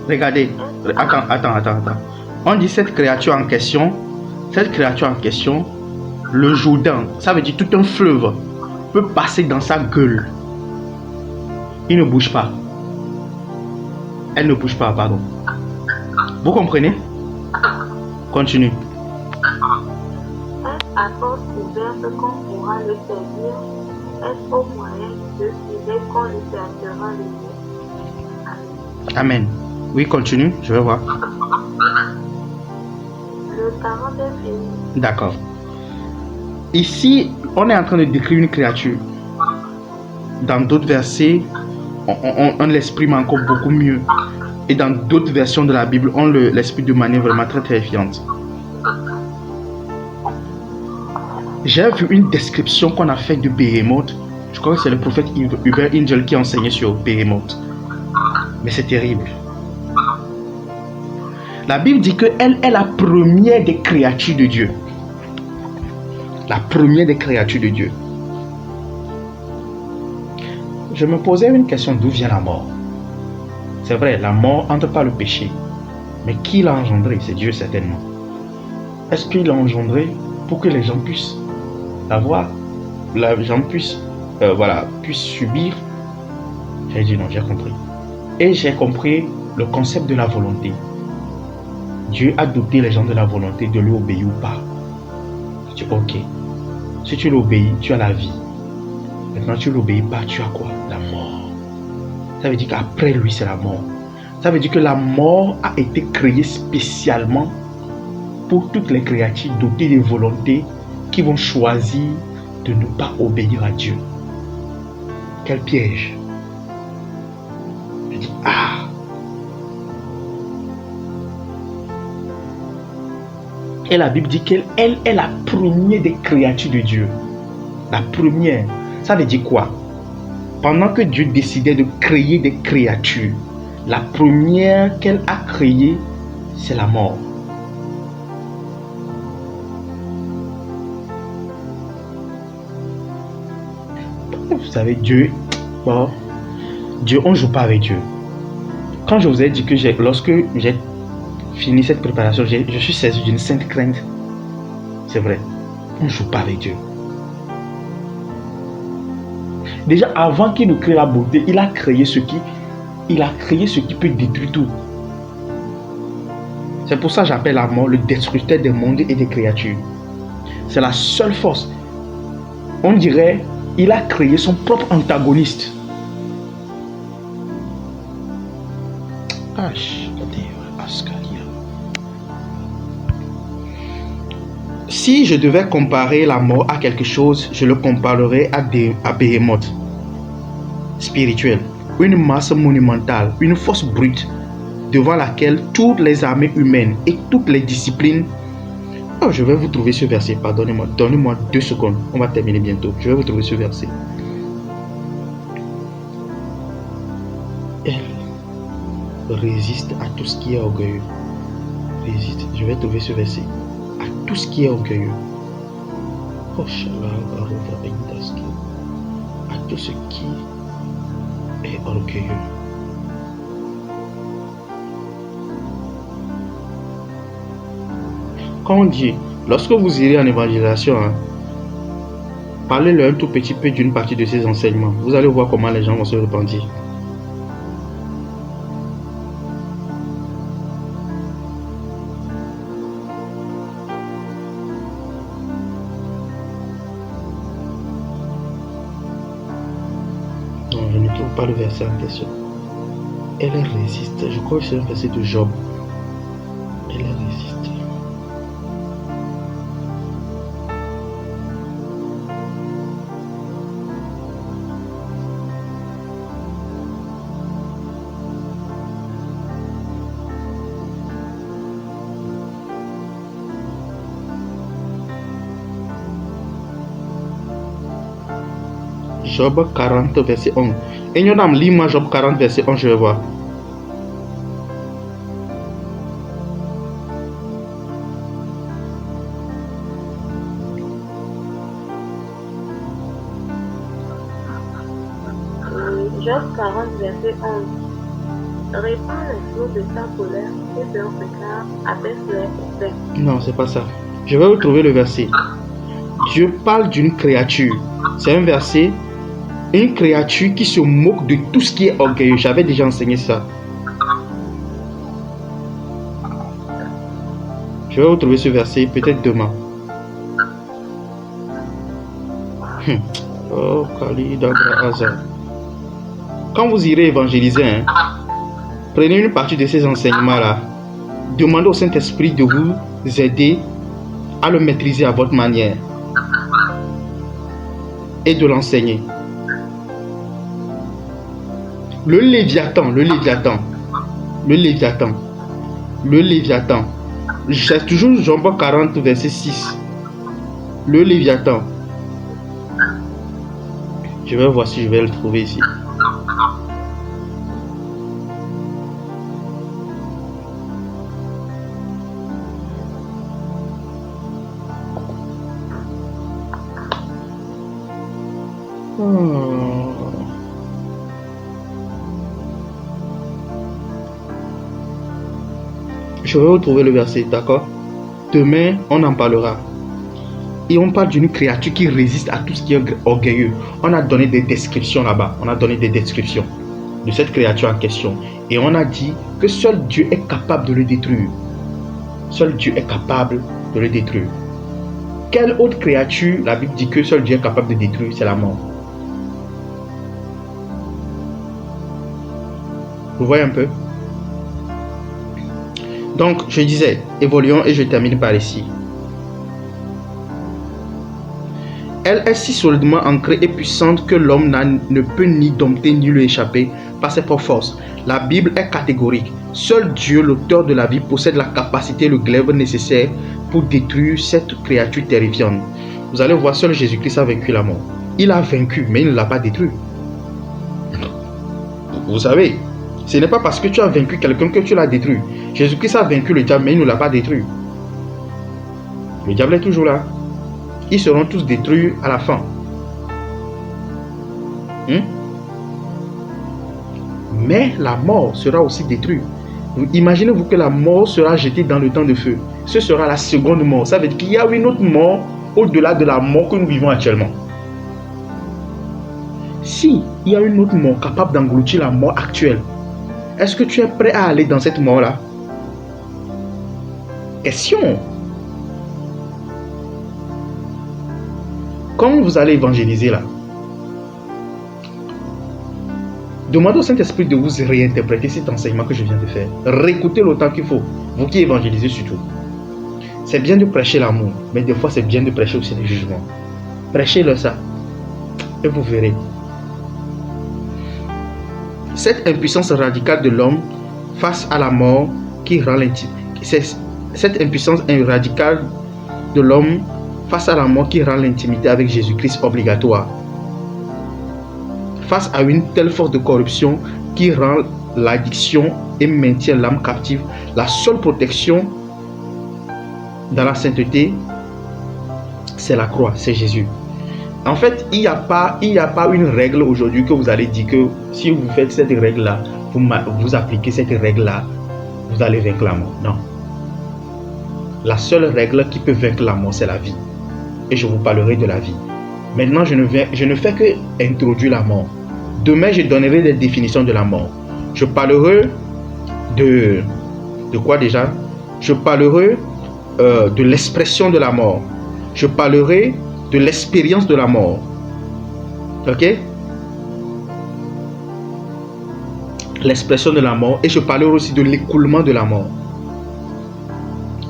Regardez, attends. On dit cette créature en question, le Jourdain, ça veut dire tout un fleuve, peut passer dans sa gueule. Il ne bouge pas. Elle ne bouge pas, pardon. Vous comprenez? Continue. Est-ce à porte ouverte qu'on pourra le servir? Est-ce au moyen de filer qu'on lui perdra le nez? Amen. Oui, continue, je vais voir. Le 40 est fini. D'accord. Ici, on est en train de décrire une créature. Dans d'autres versets, on l'exprime encore beaucoup mieux. Et dans d'autres versions de la Bible, on l'exprime de manière vraiment très terrifiante. J'ai vu une description qu'on a faite de Behemoth. Je crois que c'est le prophète Hubert Ingel qui enseignait sur Behemoth. Mais c'est terrible. La Bible dit qu'elle est la première des créatures de Dieu. La première des créatures de Dieu. Je me posais une question, d'où vient la mort? C'est vrai, la mort entre par le péché. Mais qui l'a engendré? C'est Dieu certainement. Est-ce qu'il l'a engendré pour que les gens puissent la voir? Les gens puissent subir? J'ai dit non, j'ai compris. Et j'ai compris le concept de la volonté. Dieu a doté les gens de la volonté de lui obéir ou pas. Je dis ok. Si tu l'obéis, tu as la vie. Maintenant tu l'obéis pas, tu as quoi? La mort. Ça veut dire qu'après lui c'est la mort. Ça veut dire que la mort a été créée spécialement pour toutes les créatures dotées de volonté qui vont choisir de ne pas obéir à Dieu. Quel piège. Je dis ah. Et la Bible dit qu'elle est la première des créatures de Dieu. La première. Ça veut dire quoi? Pendant que Dieu décidait de créer des créatures, la première qu'elle a créée, c'est la mort. Vous savez, Dieu, on ne joue pas avec Dieu. Quand je vous ai dit que lorsque j'ai fini cette préparation, je suis saisi d'une sainte crainte. C'est vrai, on ne joue pas avec Dieu. Déjà, avant qu'il nous crée la beauté, il a créé ce qui peut détruire tout. C'est pour ça que j'appelle la mort le destructeur des mondes et des créatures. C'est la seule force. On dirait il a créé son propre antagoniste. Si je devais comparer la mort à quelque chose, je le comparerais à Behemoth spirituel, une masse monumentale, une force brute devant laquelle toutes les armées humaines et toutes les disciplines... Oh, je vais vous trouver ce verset, pardonnez-moi, donnez-moi 2 secondes, on va terminer bientôt, je vais vous trouver ce verset. Elle résiste à tout ce qui est orgueilleux. Résiste, je vais trouver ce verset. À tout ce qui est orgueilleux. Oh, à tout ce qui est orgueilleux. Quand on dit, lorsque vous irez en évangélisation, parlez-leur un tout petit peu d'une partie de ces enseignements. Vous allez voir comment les gens vont se repentir. Non, je ne trouve pas le verset en question. Elle résiste. Je crois que c'est un verset de Job. Elle résiste. Job 40, verset 11. Et nous lis-moi Job 40, verset 11, je vais voir. Job 40, verset 11. Répands les flots de ta colère et d'un regard abaisse-les au paix. Non, c'est pas ça. Je vais retrouver le verset. Dieu parle d'une créature. C'est un verset. Une créature qui se moque de tout ce qui est orgueilleux. J'avais déjà enseigné ça. Je vais retrouver ce verset peut-être demain. Oh, Kali Dabra Hazard. Quand vous irez évangéliser, prenez une partie de ces enseignements-là. Demandez au Saint-Esprit de vous aider à le maîtriser à votre manière et de l'enseigner. Le Léviathan. C'est toujours Job 40, verset 6. Le Léviathan. Je vais voir si je vais le trouver ici. Je vais retrouver le verset, d'accord? Demain, on en parlera. Et on parle d'une créature qui résiste à tout ce qui est orgueilleux. On a donné des descriptions là-bas. On a donné des descriptions de cette créature en question. Et on a dit que seul Dieu est capable de le détruire. Seul Dieu est capable de le détruire. Quelle autre créature, la Bible dit que seul Dieu est capable de détruire? C'est la mort. Vous voyez un peu? Donc, je disais, évoluons et je termine par ici. Elle est si solidement ancrée et puissante que l'homme ne peut ni dompter ni lui échapper par ses propres forces. La Bible est catégorique. Seul Dieu, l'auteur de la vie, possède la capacité et le glaive nécessaire pour détruire cette créature terrifiante. Vous allez voir, seul Jésus-Christ a vaincu la mort. Il a vaincu, mais il ne l'a pas détruit. Vous savez, ce n'est pas parce que tu as vaincu quelqu'un que tu l'as détruit. Jésus-Christ a vaincu le diable, mais il ne l'a pas détruit. Le diable est toujours là. Ils seront tous détruits à la fin. Mais la mort sera aussi détruite. Imaginez-vous que la mort sera jetée dans le temps de feu. Ce sera la seconde mort. Ça veut dire qu'il y a une autre mort au-delà de la mort que nous vivons actuellement. Si il y a une autre mort capable d'engloutir la mort actuelle, est-ce que tu es prêt à aller dans cette mort-là? Question. Quand vous allez évangéliser là, Demandez au Saint-Esprit de vous réinterpréter cet enseignement que je viens de faire. Réécoutez-le autant qu'il faut. Vous qui évangélisez surtout. C'est bien de prêcher l'amour, mais des fois c'est bien de prêcher aussi les jugements. Prêchez-le ça. Et vous verrez. Cette impuissance radicale de l'homme face à la mort qui rend l'intimité. Cette impuissance radicale de l'homme face à la mort qui rend l'intimité avec Jésus-Christ obligatoire. Face à une telle force de corruption qui rend l'addiction et maintient l'âme captive, la seule protection dans la sainteté, c'est la croix, c'est Jésus. En fait, il n'y a pas une règle aujourd'hui que vous allez dire que si vous faites cette règle-là, vous appliquez cette règle-là, vous allez vaincre la mort. Non. La seule règle qui peut vaincre la mort, c'est la vie. Et je vous parlerai de la vie. Maintenant, je ne fais que introduire la mort. Demain, je donnerai des définitions de la mort. Je parlerai de quoi déjà? Je parlerai de l'expression de la mort. Je parlerai de l'expérience de la mort. Ok? L'expression de la mort. Et je parlerai aussi de l'écoulement de la mort.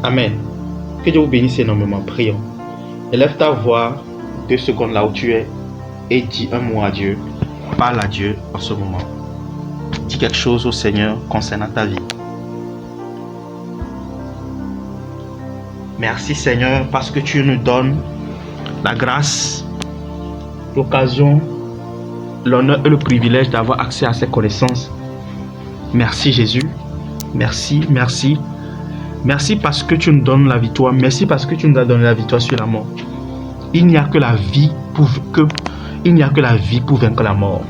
Amen. Que Dieu vous bénisse énormément. Prions. Élève ta voix 2 secondes là où tu es et dis un mot à Dieu. Parle à Dieu en ce moment. Dis quelque chose au Seigneur concernant ta vie. Merci Seigneur parce que tu nous donnes la grâce, l'occasion, l'honneur et le privilège d'avoir accès à ces connaissances. Merci Jésus. Merci, merci. Merci parce que tu nous donnes la victoire. Merci parce que tu nous as donné la victoire sur la mort. Il n'y a que la vie pour vaincre la mort.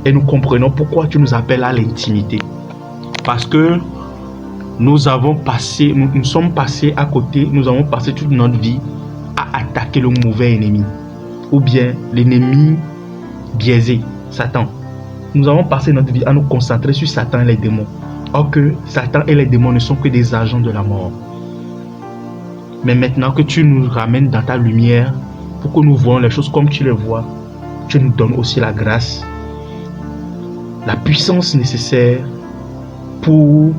Et nous comprenons pourquoi tu nous appelles à l'intimité. Parce que nous sommes passés à côté, nous avons passé toute notre vie à attaquer le mauvais ennemi. Ou bien l'ennemi biaisé, Satan. Nous avons passé notre vie à nous concentrer sur Satan et les démons. Or que Satan et les démons ne sont que des agents de la mort. Mais maintenant que tu nous ramènes dans ta lumière, pour que nous voyons les choses comme tu les vois, tu nous donnes aussi la grâce, la puissance nécessaire pour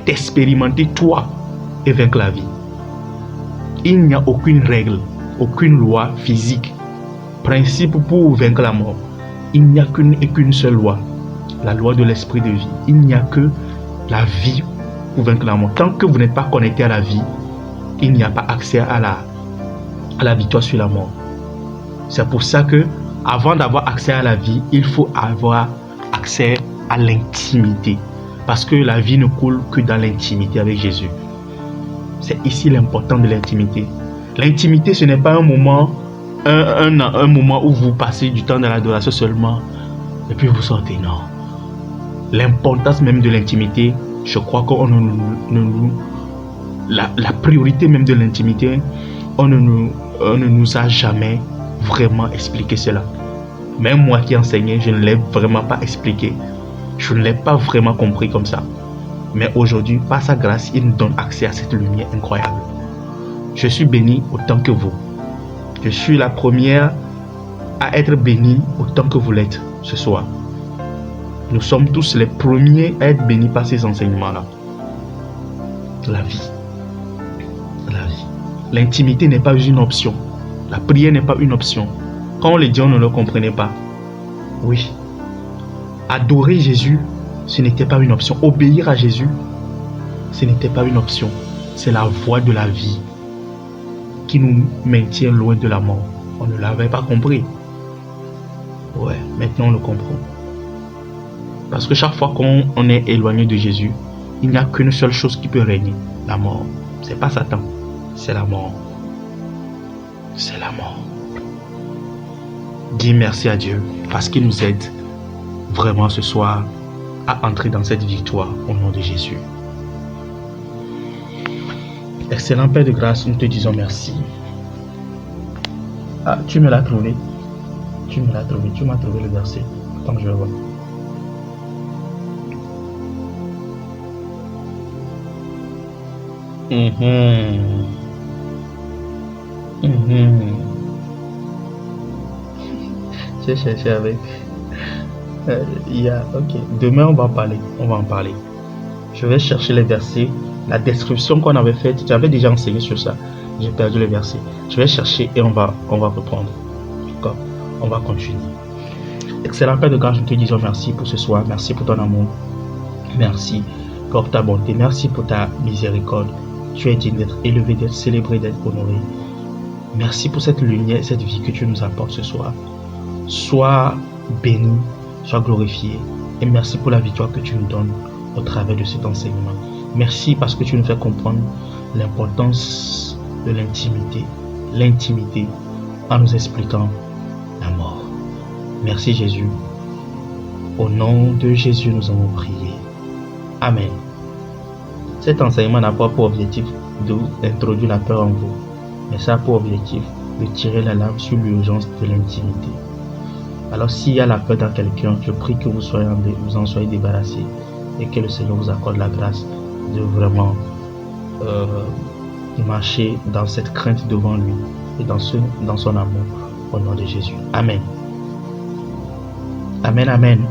expérimenter toi et vaincre la vie. Il n'y a aucune règle, aucune loi physique, principe pour vaincre la mort. Il n'y a qu'une seule loi, la loi de l'esprit de vie. Il n'y a que la vie pour vaincre la mort. Tant que vous n'êtes pas connecté à la vie, il n'y a pas accès à la victoire sur la mort. C'est pour ça que, avant d'avoir accès à la vie, il faut avoir accès à l'intimité. Parce que la vie ne coule que dans l'intimité avec Jésus. C'est ici l'important de l'intimité. L'intimité, ce n'est pas un moment, un moment où vous passez du temps dans l'adoration seulement et puis vous sortez. Non. L'importance même de l'intimité, je crois qu'on la priorité même de l'intimité, on ne nous a jamais vraiment expliqué cela. Même moi qui enseignais, je ne l'ai vraiment pas expliqué. Je ne l'ai pas vraiment compris comme ça. Mais aujourd'hui, par sa grâce, il nous donne accès à cette lumière incroyable. Je suis béni autant que vous. Je suis la première à être béni autant que vous l'êtes ce soir. Nous sommes tous les premiers à être bénis par ces enseignements-là. La vie. La vie. L'intimité n'est pas une option. La prière n'est pas une option. Quand on le dit, on ne le comprenait pas. Oui. Adorer Jésus, ce n'était pas une option. Obéir à Jésus, ce n'était pas une option. C'est la voie de la vie qui nous maintient loin de la mort. On ne l'avait pas compris. Ouais, maintenant on le comprend. Parce que chaque fois qu'on est éloigné de Jésus, il n'y a qu'une seule chose qui peut régner, la mort. C'est pas Satan, c'est la mort. C'est la mort. Dis merci à Dieu parce qu'il nous aide vraiment ce soir à entrer dans cette victoire au nom de Jésus. Excellent Père de grâce, nous te disons merci. Ah, tu me l'as trouvé. Tu m'as trouvé le verset. Attends que je le vois. J'ai cherché avec. Ok. Demain, on va en parler. Je vais chercher les versets. La description qu'on avait faite, j'avais déjà enseigné sur ça. J'ai perdu les versets. Je vais chercher et on va reprendre. D'accord? On va continuer. Excellent Père de grâce, nous te disons merci pour ce soir. Merci pour ton amour. Merci pour ta bonté. Merci pour ta miséricorde. Tu es digne d'être élevé, d'être célébré, d'être honoré. Merci pour cette lumière, cette vie que tu nous apportes ce soir. Sois béni, sois glorifié. Et merci pour la victoire que tu nous donnes au travers de cet enseignement. Merci parce que tu nous fais comprendre l'importance de l'intimité. L'intimité en nous expliquant la mort. Merci Jésus. Au nom de Jésus, nous avons prié. Amen. Cet enseignement n'a pas pour objectif d'introduire la peur en vous, mais ça a pour objectif de tirer la lame sur l'urgence de l'intimité. Alors s'il y a la peur dans quelqu'un, je prie que vous en soyez débarrassés et que le Seigneur vous accorde la grâce de vraiment marcher dans cette crainte devant lui et dans son amour au nom de Jésus. Amen. Amen, amen.